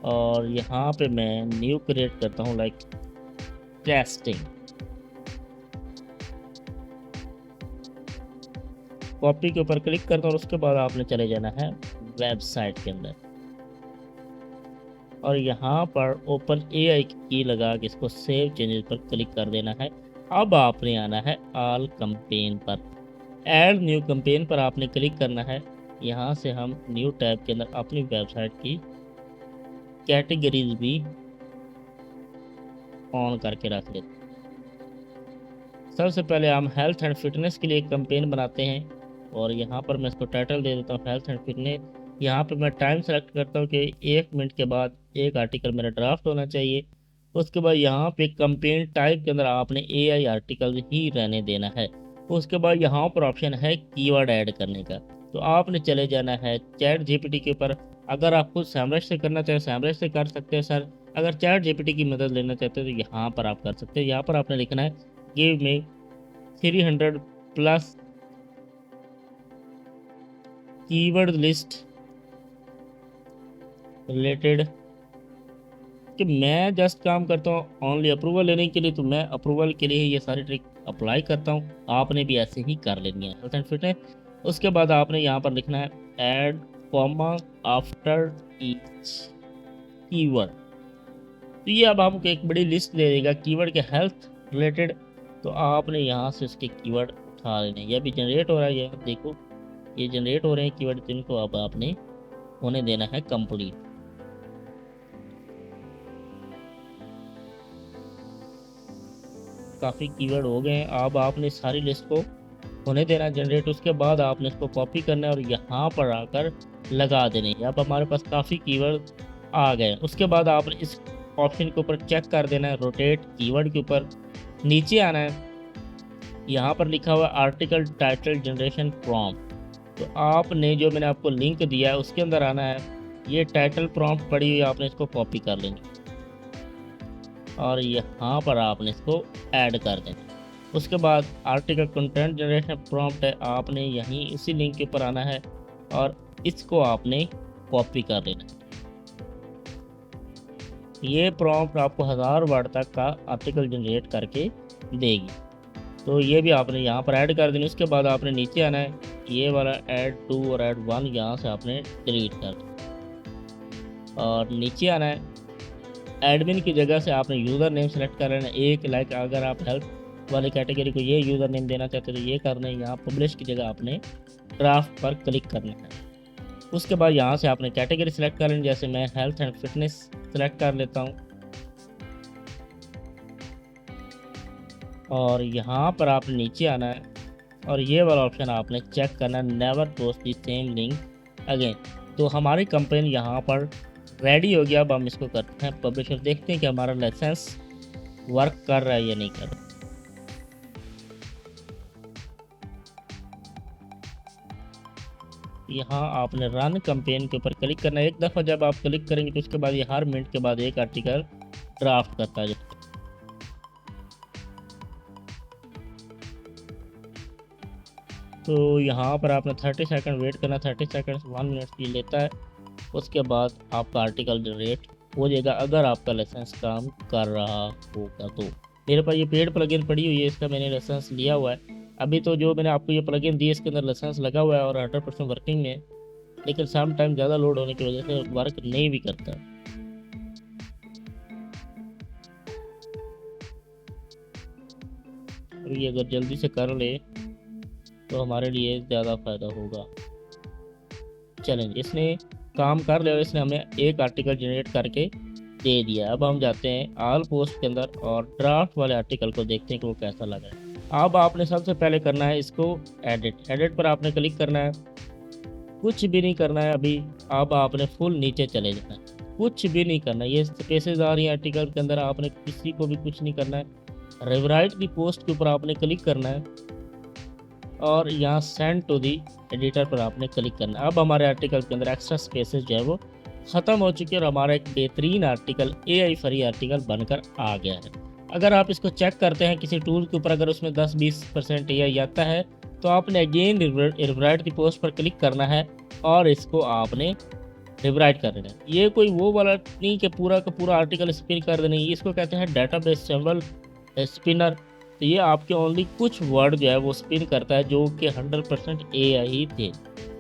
और यहाँ पे मैं न्यू क्रिएट करता हूँ लाइक टेस्टिंग। कॉपी के ऊपर क्लिक करता हूँ और उसके बाद आपने चले जाना है वेबसाइट के अंदर और यहाँ पर ओपन एआई की लगा के इसको सेव चेंजेस पर क्लिक कर देना है। अब आपने आना है ऑल कैंपेन पर, ऐड न्यू कैंपेन पर आपने क्लिक करना है। यहाँ से हम न्यू टैब के अंदर अपनी वेबसाइट की कैटेगरीज भी ऑन करके रख लेते हैं। सबसे पहले हम हेल्थ एंड फिटनेस के लिए एक कैंपेन बनाते हैं और यहाँ पर मैं इसको टाइटल दे देता हूँ हेल्थ एंड फिटनेस। यहाँ पे मैं टाइम सेलेक्ट करता हूँ कि 1 मिनट के बाद एक आर्टिकल मेरा ड्राफ्ट होना चाहिए। उसके बाद यहाँ पे कैंपेन टाइप के अंदर आपने एआई आर्टिकल ही रहने देना है। उसके बाद यहाँ पर ऑप्शन है कीवर्ड ऐड करने का, तो आपने चले जाना है चैट जीपीटी के ऊपर। अगर आप खुद सैमरज से करना चाहें सैमरज से कर सकते हैं सर। अगर चैट जीपीटी की मदद लेना चाहते हैं तो यहाँ पर आप कर सकते हैं। यहाँ पर आपने लिखना है give me 300+ keyword list related, कि मैं जस्ट काम करता हूँ ओनली अप्रूवल लेने के लिए, तो मैं अप्रूवल के लिए ही ये सारी ट्रिक अप्लाई करता हूँ। आपने भी ऐसे ही कर लेनी है हेल्थ एंड फिटनेस। उसके बाद आपने यहाँ पर लिखना है add comma after each keyword. तो ये अब आपको एक बड़ी लिस्ट दे देगा कीवर्ड के हेल्थ रिलेटेड, तो आपने यहाँ से उसके कीवर्ड उठा लेने। यह भी जनरेट हो रहा है, ये देखो ये जनरेट हो रहे हैं कीवर्ड, जिनको अब आपने होने देना है कंप्लीट। काफ़ी कीवर्ड हो गए हैं, अब आपने सारी लिस्ट को होने देना जनरेट। उसके बाद आपने इसको कॉपी करना है और यहाँ पर आकर लगा देने। अब हमारे पास काफ़ी कीवर्ड आ गए। उसके बाद आपने इस ऑप्शन के ऊपर चेक कर देना है रोटेट कीवर्ड के ऊपर, नीचे आना है। यहाँ पर लिखा हुआ आर्टिकल टाइटल जनरेशन प्रॉम्प्ट, तो आपने जो मैंने आपको लिंक दिया है उसके अंदर आना है ये टाइटल प्रॉम्प्ट पड़ी हुई है, आपने इसको कॉपी कर लेनी और यहाँ पर आपने इसको ऐड कर देना। उसके बाद आर्टिकल कंटेंट जनरेशन प्रॉम्प्ट है, आपने यहीं इसी लिंक के ऊपर आना है और इसको आपने कॉपी कर लेना। ये प्रॉम्प्ट आपको 1000 वर्ड तक का आर्टिकल जनरेट करके देगी। तो ये भी आपने यहाँ पर ऐड कर देनी। उसके बाद आपने नीचे आना है, ये वाला ऐड 2 और ऐड 1 यहाँ से आपने डिलीट कर देना और नीचे आना है, एडमिन की जगह से आपने यूज़र नेम सेलेक्ट कर लेना। एक लाइक अगर आप हेल्प वाली कैटेगरी को ये यूज़र नेम देना चाहते हो तो ये करना है। यहाँ पब्लिश की जगह आपने ड्राफ्ट पर क्लिक करना है। उसके बाद यहाँ से आपने कैटेगरी सेलेक्ट कर लेनी, जैसे मैं हेल्थ एंड फिटनेस सेलेक्ट कर लेता हूँ और यहाँ पर आपने नीचे आना है और ये वाला ऑप्शन आपने चेक करना है, never post the same link again. तो हमारी कंपेन यहाँ पर रेडी हो गया। अब हम इसको करते हैं पब्लिश और देखते हैं कि हमारा लाइसेंस वर्क कर रहा है या नहीं कर रहा। यहाँ आपने रन कैंपेन के ऊपर क्लिक करना है। एक दफ़ा जब आप क्लिक करेंगे तो उसके बाद ये हर मिनट के बाद एक आर्टिकल ड्राफ्ट करता है। तो यहाँ पर आपने 30 सेकंड वेट करना, 30 सेकंड 1 मिनट की लेता है। उसके बाद आपका आर्टिकल जनरेट हो जाएगा अगर आपका लाइसेंस काम कर रहा होगा। तो मेरे पास ये पेड प्लगइन पड़ी हुई है, इसका मैंने लाइसेंस लिया हुआ है। अभी तो जो मैंने आपको ये प्लगइन दी है इसके अंदर लाइसेंस लगा हुआ है और 100% वर्किंग में है, लेकिन सम टाइम ज़्यादा लोड होने की वजह से वर्क नहीं भी करता। और ये अगर जल्दी से कर ले तो हमारे लिए ज़्यादा फ़ायदा होगा। चलेंगे, इसने काम कर लिया, इसने हमें एक आर्टिकल जनरेट करके दे दिया। अब हम जाते हैं ऑल पोस्ट के अंदर और ड्राफ्ट वाले आर्टिकल को देखते हैं कि वो कैसा लगा है। अब आपने सबसे पहले करना है इसको एडिट पर आपने क्लिक करना है। कुछ भी नहीं करना है अभी। अब आपने फुल नीचे चले जाना है, कुछ भी नहीं करना है। ये स्पेसेस आ रही है आर्टिकल के अंदर, आपने किसी को भी कुछ नहीं करना है। रिवराइट दी पोस्ट के ऊपर आपने क्लिक करना है और यहाँ सेंड टू दी एडिटर पर आपने क्लिक करना है। अब हमारे आर्टिकल के अंदर एक्स्ट्रा स्पेसेस जो है वो ख़त्म हो चुके हैं और हमारा एक बेहतरीन आर्टिकल AI फ्री आर्टिकल बनकर आ गया है। अगर आप इसको चेक करते हैं किसी टूल के ऊपर, अगर उसमें 10-20% AI आता है तो आपने अगेन रिवराइट दी पोस्ट पर क्लिक करना है और इसको आपने रिवराइट कर देना है। ये कोई वो वाला नहीं कि पूरा का पूरा आर्टिकल स्पिन कर देना, इसको कहते हैं डेटाबेस सिंबल स्पिनर। तो ये आपके ओनली कुछ वर्ड जो है वो स्पिन करता है जो कि 100% AI ही थे।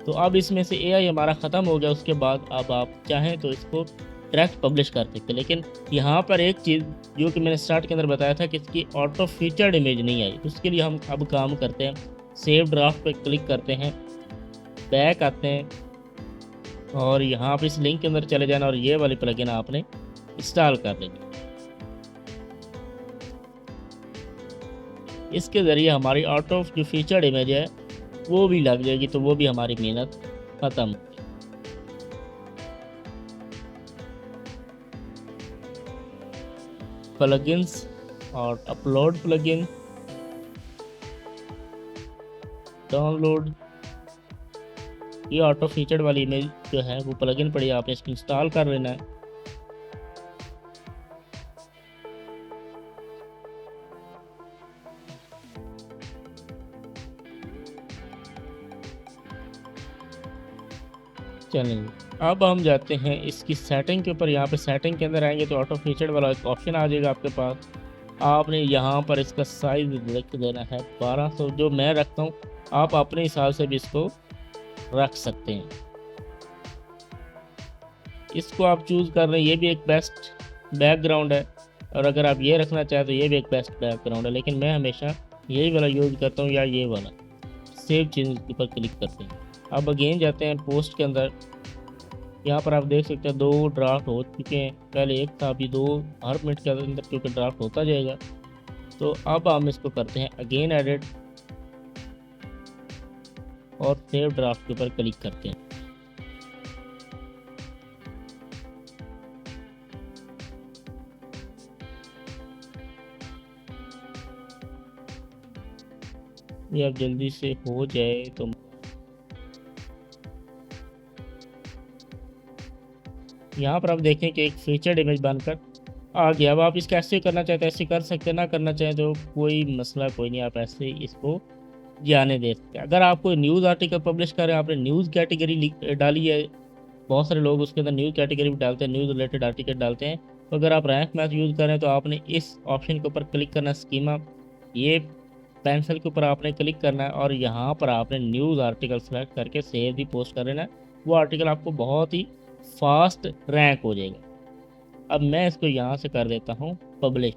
तो अब इसमें से AI हमारा ख़त्म हो गया। उसके बाद अब आप चाहें तो इसको डायरेक्ट पब्लिश कर सकते हैं, लेकिन यहाँ पर एक चीज़ जो कि मैंने स्टार्ट के अंदर बताया था कि इसकी ऑटो फीचर्ड इमेज नहीं आई, तो उसके लिए हम अब काम करते हैं, सेव ड्राफ्ट पर क्लिक करते हैं, बैक आते हैं और यहाँ पर इस लिंक के अंदर चले जाना और ये वाली प्लगइन आपने इंस्टॉल कर लेनी। इसके ज़रिए हमारी आउट ऑफ जो फीचर्ड इमेज है वो भी लग जाएगी, तो वो भी हमारी मेहनत ख़त्म। प्लगइन्स और अपलोड प्लगइन, डाउनलोड, ये ऑटो फीचर्ड वाली इमेज जो है वो प्लगइन पड़ी है, आपने इसको इंस्टॉल कर लेना है। चलेंगे, अब हम जाते हैं इसकी सेटिंग के ऊपर। यहाँ पे सेटिंग के अंदर आएंगे तो ऑटो फीचर्ड वाला एक ऑप्शन आ जाएगा आपके पास। आपने यहाँ पर इसका साइज लिख देना है 1200, जो मैं रखता हूँ। आप अपने हिसाब से भी इसको रख सकते हैं। इसको आप चूज़ कर रहे हैं, ये भी एक बेस्ट बैकग्राउंड है और अगर आप ये रखना चाहें तो ये भी एक बेस्ट बैकग्राउंड है, लेकिन मैं हमेशा यही वाला यूज़ करता हूँ या ये वाला। सेव चेंज के ऊपर क्लिक करते हैं। अब अगेन जाते हैं पोस्ट के अंदर। यहाँ पर आप देख सकते हैं 2 ड्राफ्ट हो चुके हैं, पहले एक था, अभी 2 हर मिनट के अंदर क्योंकि ड्राफ्ट होता जाएगा। तो अब हम इसको करते हैं अगेन एडिट और सेव ड्राफ्ट के ऊपर क्लिक करते हैं। ये अब जल्दी से हो जाए तो यहाँ पर आप देखें कि एक फीचर्ड इमेज बनकर आ गया। अब आप इसका ऐसे करना चाहते हैं ऐसे कर सकते हैं, ना करना चाहें तो कोई मसला कोई नहीं, आप ऐसे इसको जाने दे सकते हैं। अगर आप कोई न्यूज़ आर्टिकल पब्लिश कर रहे हैं, आपने न्यूज़ कैटेगरी डाली है, बहुत सारे लोग उसके अंदर न्यूज़ कैटेगरी भी डालते हैं, न्यूज़ रिलेटेड आर्टिकल डालते हैं। तो अगर आप रैंक मैथ यूज़ कर रहे हैं तो आपने इस ऑप्शन के ऊपर क्लिक करना, स्कीमा, ये पेंसिल के ऊपर आपने क्लिक करना है और यहाँ पर आपने न्यूज़ आर्टिकल सेलेक्ट करके सेव दी पोस्ट कर देना है। वो आर्टिकल आपको बहुत ही फास्ट रैंक हो जाएगा। अब मैं इसको यहाँ से कर देता हूँ पब्लिश।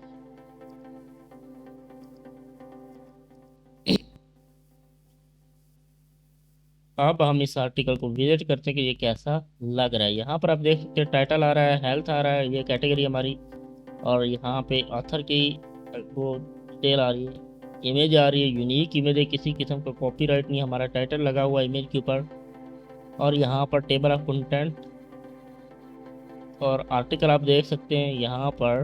अब हम इस आर्टिकल को विजिट करते हैं कि ये कैसा लग रहा है। यहाँ पर आप देख सकते हैं टाइटल आ रहा है, हेल्थ आ रहा है, ये कैटेगरी हमारी, और यहाँ पे ऑथर की वो डिटेल आ रही है, इमेज आ रही है, यूनिक इमेज है, किसी किस्म का कॉपीराइट नहीं, हमारा टाइटल लगा हुआ इमेज के ऊपर, और यहाँ पर टेबल ऑफ कंटेंट और आर्टिकल आप देख सकते हैं। यहाँ पर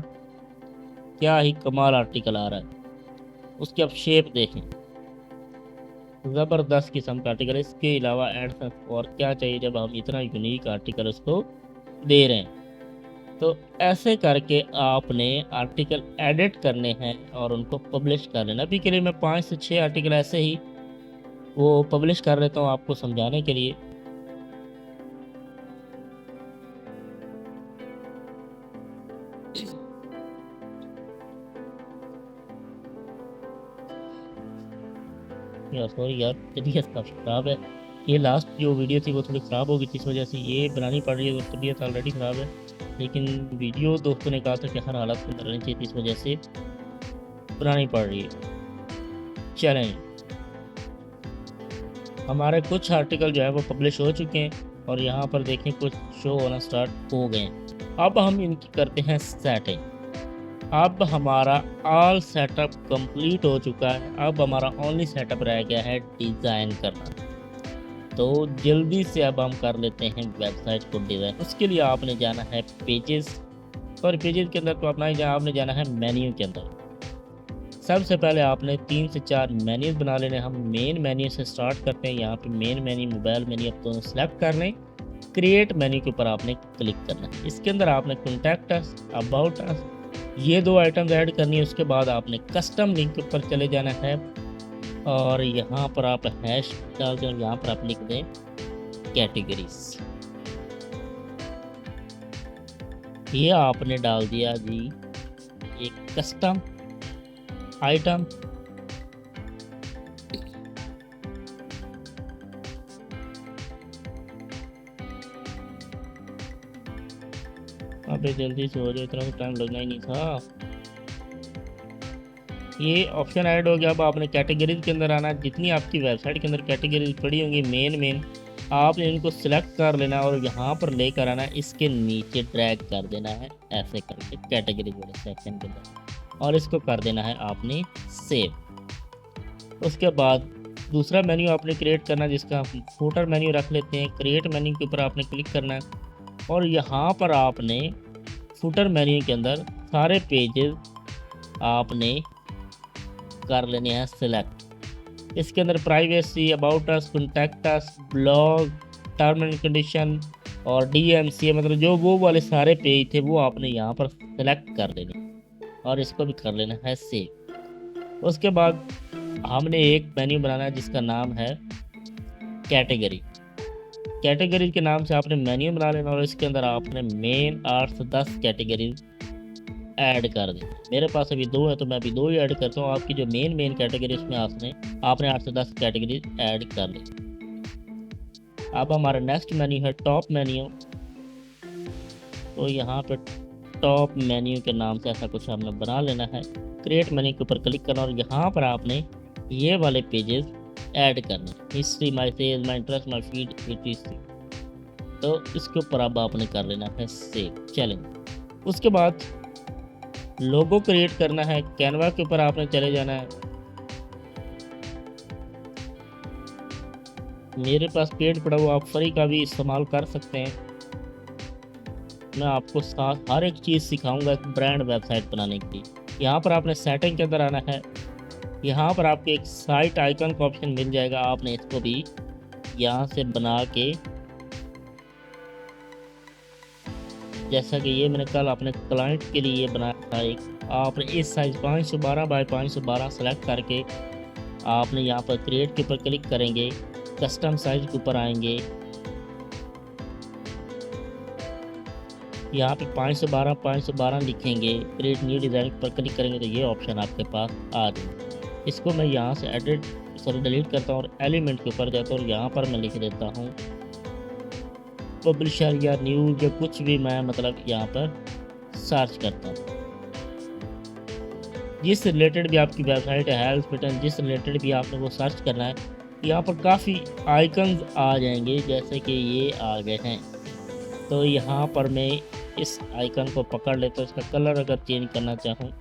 क्या ही कमाल आर्टिकल आ रहा है, उसकी आप शेप देखें, ज़बरदस्त किस्म का आर्टिकल। इसके अलावा एड्स और क्या चाहिए जब हम इतना यूनिक आर्टिकल उसको दे रहे हैं। तो ऐसे करके आपने आर्टिकल एडिट करने हैं और उनको पब्लिश कर लेना। अभी के लिए मैं 5 से 6 आर्टिकल ऐसे ही वो पब्लिश कर लेता हूँ आपको समझाने के लिए। यार सॉरी यार, तबीयत काफ़ी ख़राब है। ये लास्ट जो वीडियो थी वो थोड़ी ख़राब हो गई थी, इस वजह से ये बनानी पड़ रही है। तो तबीयत ऑलरेडी ख़राब है, लेकिन वीडियो दोस्तों ने कहा था कि हर हालत में रहनी चाहिए थी, इस वजह से बनानी पड़ रही है। चलें, हमारे कुछ आर्टिकल जो है वो पब्लिश हो चुके हैं और यहाँ पर देखें कुछ शो होना स्टार्ट हो गए हैं। अब हम इनकी करते हैं सेटिंग। अब हमारा ऑल सेटअप कंप्लीट हो चुका है। अब हमारा ओनली सेटअप रह गया है डिज़ाइन करना। तो जल्दी से अब हम कर लेते हैं वेबसाइट को डिज़ाइन। उसके लिए आपने जाना है पेजेस, और पेजेस के अंदर तो अपना ही आपने जाना है मेन्यू के अंदर। सबसे पहले आपने 3 से 4 मेन्यूज बना लेने। हम मेन मेन्यू से स्टार्ट करते हैं। यहाँ पे मेन मेन्यू, मोबाइल मेन्यू आप दोनों सेलेक्ट कर लें। क्रिएट मेन्यू के ऊपर आपने क्लिक करना है। इसके अंदर आपने कॉन्टैक्ट अस, अबाउट अस, ये 2 आइटम्स ऐड करनी है। उसके बाद आपने कस्टम लिंक के ऊपर चले जाना है और यहाँ पर आप हैश डाल दें और यहाँ पर आप लिख दें कैटेगरीज। ये आपने डाल दिया जी एक कस्टम आइटम। अबे जल्दी से हो जाए, इतना तो टाइम लगना ही नहीं था। ये ऑप्शन ऐड हो गया। अब आपने कैटेगरीज के अंदर आना है। जितनी आपकी वेबसाइट के अंदर कैटेगरीज पड़ी होंगी मेन आपने इनको सिलेक्ट कर लेना और यहाँ पर लेकर आना है, इसके नीचे ड्रैग कर देना है ऐसे करके कैटेगरीज वाले सेक्शन के अंदर, और इसको कर देना है आपने सेव। उसके बाद दूसरा मेन्यू आपने क्रिएट करना है जिसका हम फुटर मेन्यू रख लेते हैं। क्रिएट मेन्यू के ऊपर आपने क्लिक करना है और यहाँ पर आपने फुटर मेन्यू के अंदर सारे पेजेस आपने कर लेने हैं सिलेक्ट। इसके अंदर privacy, about us, contact us, blog, term and condition और DMCA, मतलब जो वो वाले सारे पेज थे वो आपने यहाँ पर सिलेक्ट कर लेने और इसको भी कर लेना है सेव। उसके बाद हमने एक मेन्यू बनाना है जिसका नाम है कैटेगरी। कैटेगरी के नाम से आपने मेन्यू बना लेना और इसके अंदर आपने मेन 8 से 10 कैटेगरीज ऐड कर दें। मेरे पास अभी 2 है तो मैं अभी 2 ही ऐड करता हूँ। आपकी जो मेन कैटेगरी उसमें आपने 8 से 10 कैटेगरी ऐड कर ली। अब हमारा नेक्स्ट मेन्यू है टॉप मेन्यू। तो यहाँ पे टॉप मेन्यू के नाम से ऐसा कुछ हमने बना लेना है। क्रिएट मेन्यू के ऊपर क्लिक करना और यहाँ पर आपने ये वाले पेजेस ऐड करने, history, my sales, my interest, my feed, etc। तो इसके ऊपर अब आपने कर लेना है सेव। चलेंगे, उसके बाद लोगो क्रिएट करना है। कैनवा के ऊपर आपने चले जाना है। मेरे पास पेड पड़ा हुआ, आप फ्री का भी इस्तेमाल कर सकते हैं। मैं आपको साथ हर एक चीज़ सिखाऊंगा एक ब्रांड वेबसाइट बनाने के लिए। यहाँ पर आपने सेटिंग के अंदर आना है। यहाँ पर आपको एक साइट आइकन का ऑप्शन मिल जाएगा। आपने इसको भी यहाँ से बना के जैसा कि ये मैंने कल अपने क्लाइंट के लिए बनाया था एक, आपने इस साइज 512 बाय 512 सेलेक्ट करके आपने यहाँ पर क्रिएट के ऊपर क्लिक करेंगे, कस्टम साइज के ऊपर आएंगे, यहाँ पे 512 लिखेंगे, क्रिएट न्यू डिज़ाइन पर क्लिक करेंगे तो ये ऑप्शन आपके पास आ जाए। इसको मैं यहाँ से डिलीट करता हूँ और एलिमेंट के ऊपर जाता हूँ और यहाँ पर मैं लिख देता हूँ पब्लिशर या न्यूज या कुछ भी मैं मतलब यहाँ पर सर्च करता हूँ। जिस रिलेटेड भी आपकी वेबसाइट है, हेल्थ बटन जिस रिलेटेड भी आपने वो सर्च करना है, यहाँ पर काफ़ी आइकन्स आ जाएंगे जैसे कि ये आ गए हैं। तो यहाँ पर मैं इस आइकन को पकड़ लेता हूँ, इसका कलर अगर चेंज करना चाहूँ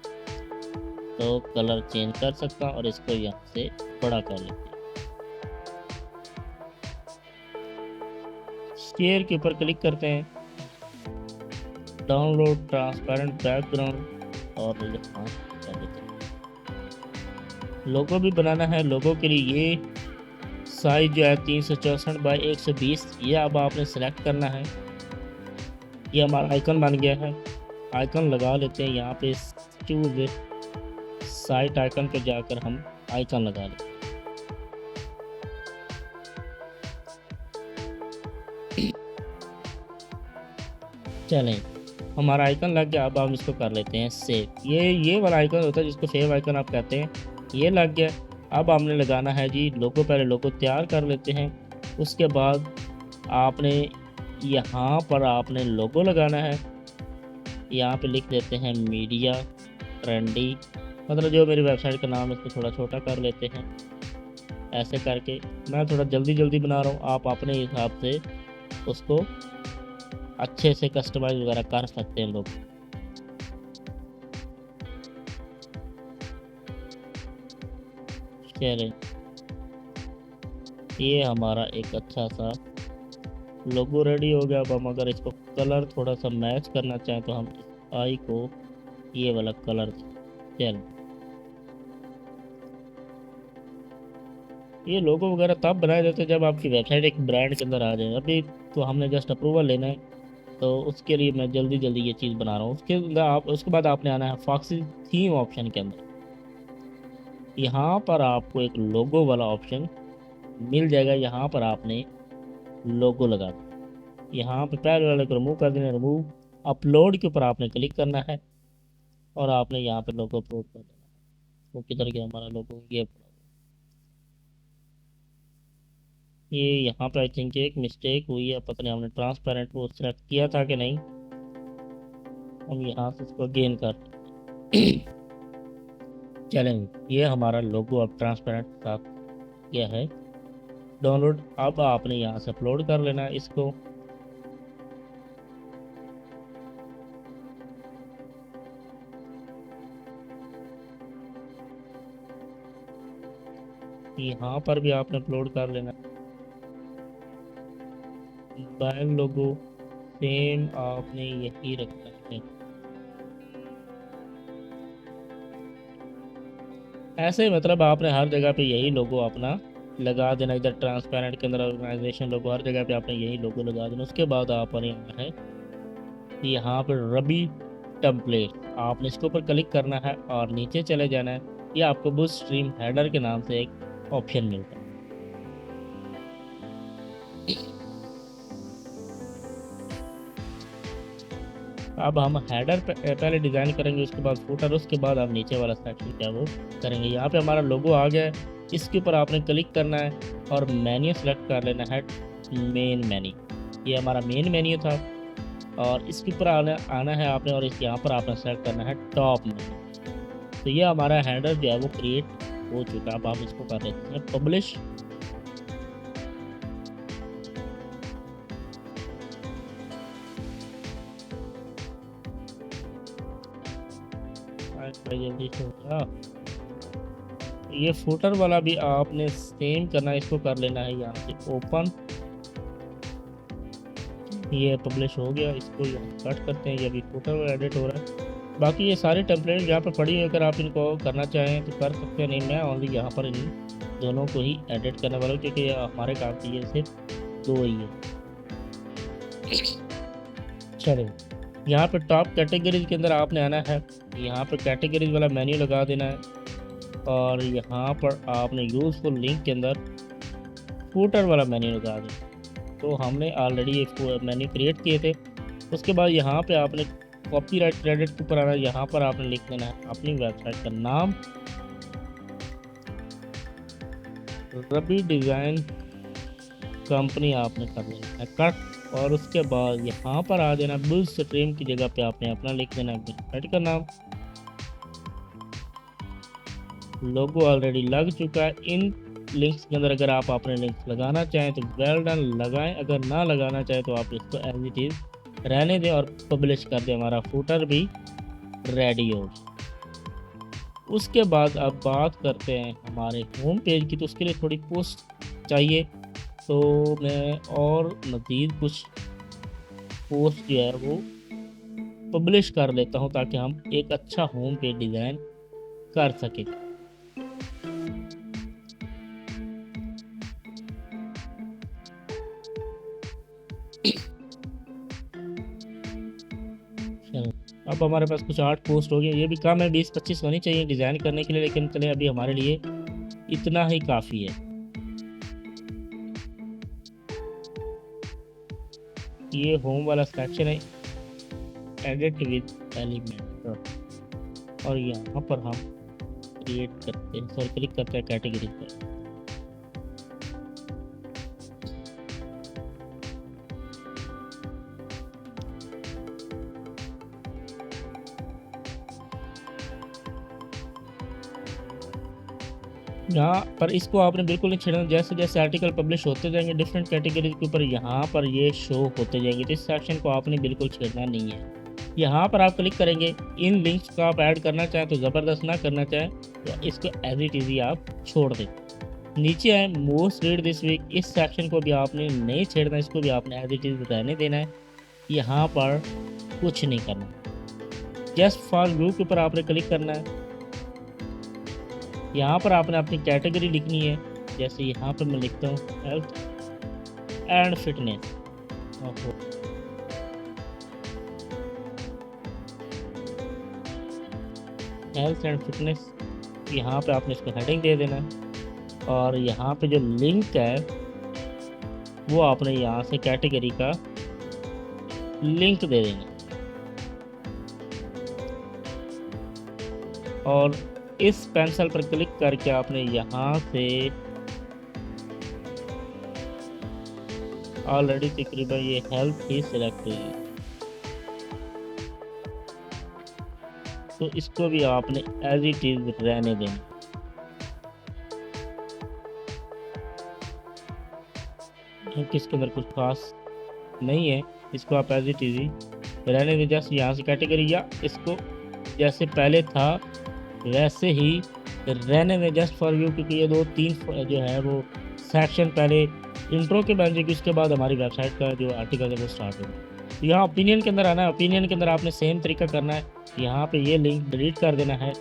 तो कलर चेंज कर सकता हूँ और इसको यहाँ से बड़ा कर लेते हैं। शेयर के ऊपर क्लिक करते हैं, डाउनलोड ट्रांसपेरेंट बैकग्राउंड और यहाँ कर देते हैं। लोगो भी बनाना है, लोगो के लिए ये साइज जो है 364 बाई 120 ये अब आपने सेलेक्ट करना है। ये हमारा आइकन बन गया है, आइकन लगा लेते हैं। यहाँ पे चूज साइट आइकन पे जाकर हम आइकन लगा लेते हैं। चलें, हमारा आइकन लग गया। अब हम इसको कर लेते हैं सेव। ये वाला आइकन होता है जिसको सेव आइकन आप कहते हैं, ये लग गया। अब हमने लगाना है जी लोगो, पहले लोगो तैयार कर लेते हैं। उसके बाद आपने यहाँ पर आपने लोगो लगाना है। यहाँ पे लिख देते हैं मीडिया ट्रेंडी, मतलब जो मेरी वेबसाइट का नाम है इसको थोड़ा छोटा कर लेते हैं। ऐसे करके मैं थोड़ा जल्दी बना रहा हूँ, आप अपने हिसाब से उसको अच्छे से कस्टमाइज वगैरह कर सकते हैं लोग। चलें, ये हमारा एक अच्छा सा लोगो रेडी हो गया। अब हम अगर इसको कलर थोड़ा सा मैच करना चाहें तो हम इस आई को ये वाला कलर चल। ये लोगो वगैरह तब बनाए जाते हैं जब आपकी वेबसाइट एक ब्रांड के अंदर आ जाए। अभी तो हमने जस्ट अप्रूवल लेना है, तो उसके लिए मैं जल्दी ये चीज़ बना रहा हूँ। उसके अंदर उसके बाद आपने आना है फॉक्सी थीम ऑप्शन के अंदर। यहाँ पर आपको एक लोगो वाला ऑप्शन मिल जाएगा, यहाँ पर आपने लोगो लगा देना। यहाँ पे पहले वाले को रिमूव कर देना, रिमूव अपलोड के ऊपर आपने क्लिक करना है और आपने यहाँ पे लोगो अपलोड कर देना। वो किधर गया हमारा लोगो, ये यहाँ पे आई थिंक एक मिस्टेक हुई है, पता नहीं हमने ट्रांसपेरेंट वो सेलेक्ट किया था कि नहीं। हम यहाँ से इसको गेन कर चलें, ये हमारा लोगो अब ट्रांसपेरेंट साथ किया है डाउनलोड। अब आपने यहाँ से अपलोड कर लेना है इसको। यहाँ पर भी आपने अपलोड कर लेना। मोबाइल लोगो सेम आपने यही रखना है। ऐसे मतलब आपने हर जगह पे यही लोगो अपना लगा देना। इधर ट्रांसपेरेंट के अंदर ऑर्गेनाइजेशन लोगो, हर जगह पे आपने यही लोगो लगा देना। उसके बाद आपने यहाँ है यहाँ पर रबी टेम्पलेट, आपने इसके ऊपर क्लिक करना है और नीचे चले जाना है। ये आपको बूस्ट स्ट्रीम हेडर के नाम से एक ऑप्शन मिलता है। अब हम हेडर पहले डिज़ाइन करेंगे, उसके बाद फुटर, उसके बाद आप नीचे वाला सेक्शन क्या वो करेंगे। यहाँ पे हमारा लोगो आ गया है, इसके ऊपर आपने क्लिक करना है और मेन्यू सेलेक्ट कर लेना है, मेन मेन्यू। ये हमारा मेन मेन्यू था और इसके ऊपर आना है आपने और इस यहाँ पर आपने सेलेक्ट करना है टॉप मेन्यू। तो ये हमारा हेडर जो है वो क्रिएट हो चुका है। अब आप इसको कर लेते हैं पब्लिश। जल्दी से होगा। ये फुटर वाला भी आपने सेम करना है, इसको कर लेना है यहाँ से ओपन। ये पब्लिश हो गया, इसको यहाँ कट करते हैं। ये अभी फुटर एडिट हो रहा है। बाकी ये सारे टेम्पलेट यहाँ पर पड़ी हुई, अगर आप इनको करना चाहें तो कर सकते हैं। नहीं, मैं ओनली यहाँ पर इन दोनों को ही एडिट करने वाला हूँ क्योंकि हमारे काम की ये सिर्फ दो ही है। चलिए, यहाँ पे टॉप कैटेगरीज के अंदर आपने आना है, यहाँ पे कैटेगरीज वाला मेन्यू लगा देना है और यहाँ पर आपने यूज़फुल लिंक के अंदर फूटर वाला मेन्यू लगा देना। तो हमने ऑलरेडी एक मेन्यू क्रिएट किए थे। उसके बाद यहाँ पे आपने कॉपीराइट क्रेडिट के ऊपर आना है, यहाँ पर आपने लिख देना है अपनी वेबसाइट का नाम, रवि डिज़ाइन कंपनी आपने कर लेना है कट, और उसके बाद यहाँ पर आ देना बुल स्ट्रीम की जगह पे आपने अपना लिख देना वेबसाइट का नाम। लोगो ऑलरेडी लग चुका है। इन लिंक्स के अंदर अगर आप अपने लिंक्स लगाना चाहें तो वेल डन लगाएं, अगर ना लगाना चाहें तो आप इसको एज इट इज़ रहने दें और पब्लिश कर दें। हमारा फूटर भी रेडी हो। उसके बाद अब बात करते हैं हमारे होम पेज की, तो उसके लिए थोड़ी पोस्ट चाहिए। तो मैं और मज़ीद कुछ पोस्ट जो है वो पब्लिश कर लेता हूँ ताकि हम एक अच्छा होम पेज डिज़ाइन कर सकें। अब हमारे पास कुछ 8 पोस्ट हो गए, ये भी कम है, 20-25 होनी चाहिए डिज़ाइन करने के लिए, लेकिन चले अभी हमारे लिए इतना ही काफ़ी है। ये होम वाला सेक्शन है, एडिट विद एलिमेंट, और यहाँ पर हम क्रिएट करते हैं, सॉरी क्लिक करते हैं कैटेगरी पर। यहाँ पर इसको आपने बिल्कुल नहीं छेड़ना, जैसे जैसे आर्टिकल पब्लिश होते जाएंगे डिफरेंट कैटेगरी के ऊपर यहाँ पर ये शो होते जाएंगे, तो इस सेक्शन को आपने बिल्कुल छेड़ना नहीं है। यहाँ पर आप क्लिक करेंगे, इन लिंक्स को आप ऐड करना चाहें तो ज़बरदस्त, ना करना चाहें तो इसको एज इट इज़ी आप छोड़ दें। नीचे आए मोस्ट रीड दिस वीक, इस सेक्शन को भी आपने नहीं छेड़ना, इसको भी आपने एज इट इज़ रहने देना है। यहाँ पर कुछ नहीं करना, जस्ट फॉर यू के ऊपर आपने क्लिक करना है। यहाँ पर आपने अपनी कैटेगरी लिखनी है, जैसे यहाँ पर मैं लिखता हूँ health and fitness. Health and fitness, यहाँ पे आपने इसको हेडिंग दे देना है, और यहाँ पे जो लिंक है वो आपने यहाँ से कैटेगरी का लिंक दे देना, और इस पेंसिल पर क्लिक करके आपने यहाँ से ऑलरेडी तकरीबन ये हेल्थ ही सिलेक्ट हुई है, तो इसको भी आपने एज इट इज रहने देना। क्योंकि इसके अंदर कुछ खास नहीं है, इसको आप एज इट इज रहने दें। जैसे यहाँ से कैटेगरी या इसको जैसे पहले था वैसे ही रहने में, जस्ट फॉर व्यू, क्योंकि ये 2-3 जो है वो सेक्शन पहले इंट्रो के बन जाएगी, उसके बाद हमारी वेबसाइट का जो आर्टिकल है वो स्टार्ट होगा। तो यहाँ ओपिनियन के अंदर आना है, ओपिनियन के अंदर आपने सेम तरीका करना है, यहाँ पे ये लिंक डिलीट कर देना है,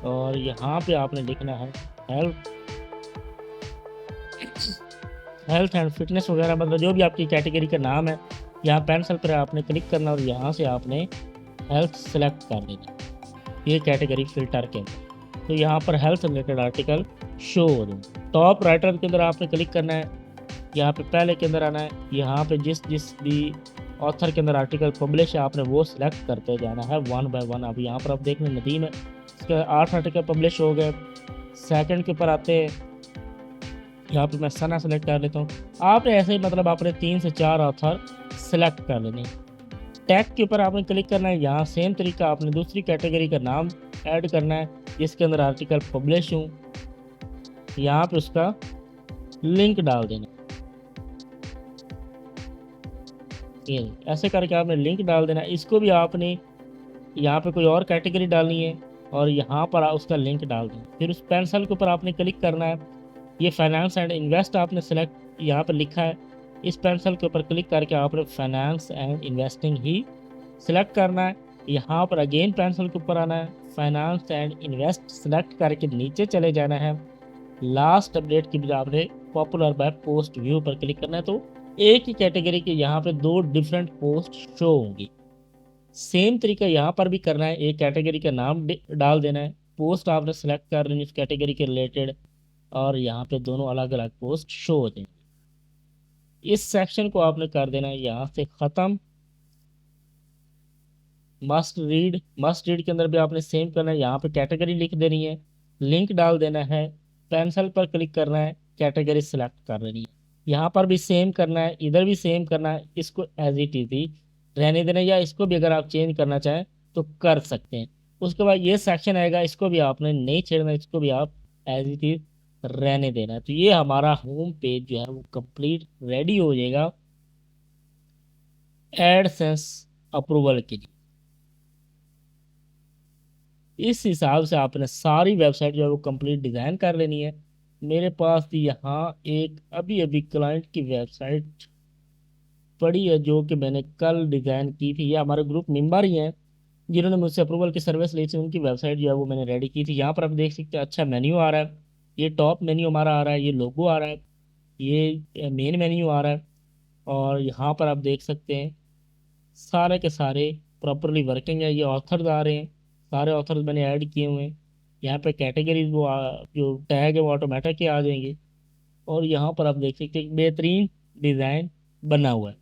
और यहाँ पे आपने लिखना है हेल्थ एंड फिटनेस वगैरह, मतलब जो भी आपकी कैटेगरी का नाम है। यहाँ पेंसिल पर आपने क्लिक करना और यहाँ से आपने हेल्थ सेलेक्ट कर देना, ये कैटेगरी फिल्टर के अंदर। तो यहाँ पर हेल्थ रिलेटेड आर्टिकल शो हो जाए। टॉप राइटर के अंदर आपने क्लिक करना है, यहाँ पे पहले के अंदर आना है, यहाँ पे जिस भी ऑथर के अंदर आर्टिकल पब्लिश है आपने वो सिलेक्ट करते जाना है 1 बाय 1। अब यहाँ पर आप देख लें नदीम है, इसके 8 आर्टिकल पब्लिश हो गए। सेकंड के ऊपर आते हैं, यहाँ पे मैं सना सेलेक्ट कर लेता हूँ। आपने ऐसे ही मतलब आपने 3 से 4 ऑथर सेलेक्ट कर लेने। टैग के ऊपर आपने क्लिक करना है, यहाँ सेम तरीका आपने दूसरी कैटेगरी का नाम ऐड करना है जिसके अंदर आर्टिकल पब्लिश हूँ, यहाँ पे उसका लिंक डाल देना। ये ऐसे करके आपने लिंक डाल देना। इसको भी आपने यहाँ पे कोई और कैटेगरी डालनी है और यहाँ पर उसका लिंक डाल देना। फिर उस पेंसिल के ऊपर आपने क्लिक करना है, ये फाइनेंस एंड इन्वेस्ट आपने सेलेक्ट यहाँ पर लिखा है, इस पेंसिल के ऊपर क्लिक करके आपने finance and investing he select करना है। यहाँ पर अगेन पेंसिल के ऊपर आना है, फाइनेंस एंड इन्वेस्ट सेलेक्ट करके नीचे चले जाना है। लास्ट अपडेट की बजाय आपने पॉपुलर बाय पोस्ट व्यू पर क्लिक करना है, तो एक ही कैटेगरी के यहाँ पे 2 डिफरेंट पोस्ट शो होंगी। सेम तरीका यहाँ पर भी करना है, एक कैटेगरी का नाम डाल देना है, पोस्ट आपने सेलेक्ट कर लेनी उस कैटेगरी के रिलेटेड, और यहाँ पे दोनों अलग अलग पोस्ट शो हो जाएंगे। इस सेक्शन को आपने कर देना है यहाँ से ख़त्म। मस्ट रीड के अंदर भी आपने सेम करना है, यहाँ पे कैटेगरी लिख देनी है, लिंक डाल देना है, पेंसिल पर क्लिक करना है, कैटेगरी सिलेक्ट कर लेनी है। यहाँ पर भी सेम करना है, इधर भी सेम करना है, इसको एज इट इज ही रहने देना है, या इसको भी अगर आप चेंज करना चाहें तो कर सकते हैं। उसके बाद ये सेक्शन आएगा, इसको भी आपने नहीं छेड़ना, इसको भी आप एज इट इज रहने देना है। तो ये हमारा होम पेज जो है वो कंप्लीट रेडी हो जाएगा एडसेंस अप्रूवल के लिए। इस हिसाब से आपने सारी वेबसाइट जो है वो कंप्लीट डिज़ाइन कर लेनी है। मेरे पास यहाँ एक अभी अभी क्लाइंट की वेबसाइट पड़ी है जो कि मैंने कल डिज़ाइन की थी, ये हमारे ग्रुप मेंबर ही हैं जिन्होंने मुझसे अप्रूवल की सर्विस ली थी, उनकी वेबसाइट जो है वो मैंने रेडी की थी। यहाँ पर आप देख सकते हैं अच्छा मेन्यू आ रहा है, ये टॉप मेन्यू हमारा आ रहा है, ये लोगो आ रहा है, ये मेन मेन्यू आ रहा है, और यहाँ पर आप देख सकते हैं सारे के सारे प्रॉपरली वर्किंग है। ये ऑथर्स आ रहे हैं, सारे ऑथर्स मैंने ऐड किए हुए हैं। यहाँ पे कैटेगरीज जो टैग है वो ऑटोमेटिक ही आ जाएंगे, और यहाँ पर आप देख सकते हैं बेहतरीन डिज़ाइन बना हुआ है।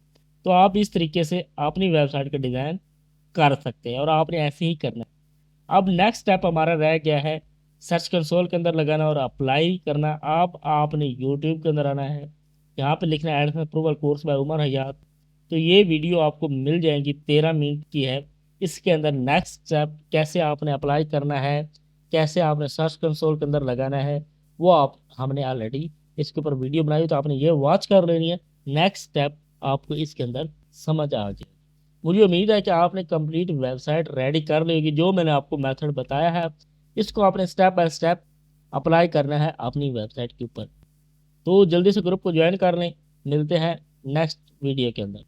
तो आप इस तरीके से अपनी वेबसाइट का डिज़ाइन कर सकते हैं, और आपने ऐसे ही करना है। अब नेक्स्ट स्टेप हमारा रह गया है सर्च कंसोल के अंदर लगाना और अप्लाई करना। अब आपने यूट्यूब के अंदर आना है, यहाँ पे लिखना है AdSense approval course by Umar Hayat. तो ये वीडियो आपको मिल जाएगी, 13 मिनट की है। इसके अंदर नेक्स्ट स्टेप कैसे आपने अप्लाई करना है, कैसे आपने सर्च कंसोल के अंदर लगाना है, वो आप हमने ऑलरेडी इसके ऊपर वीडियो बनाई, तो आपने ये वॉच कर लेनी है। नेक्स्ट स्टेप आपको इसके अंदर समझ आ जाए। मुझे उम्मीद है कि आपने कंप्लीट वेबसाइट रेडी कर ली होगी। जो मैंने आपको मेथड बताया है इसको आपने स्टेप बाय स्टेप अप्लाई करना है अपनी वेबसाइट के ऊपर। तो जल्दी से ग्रुप को ज्वाइन कर लें, मिलते हैं नेक्स्ट वीडियो के अंदर।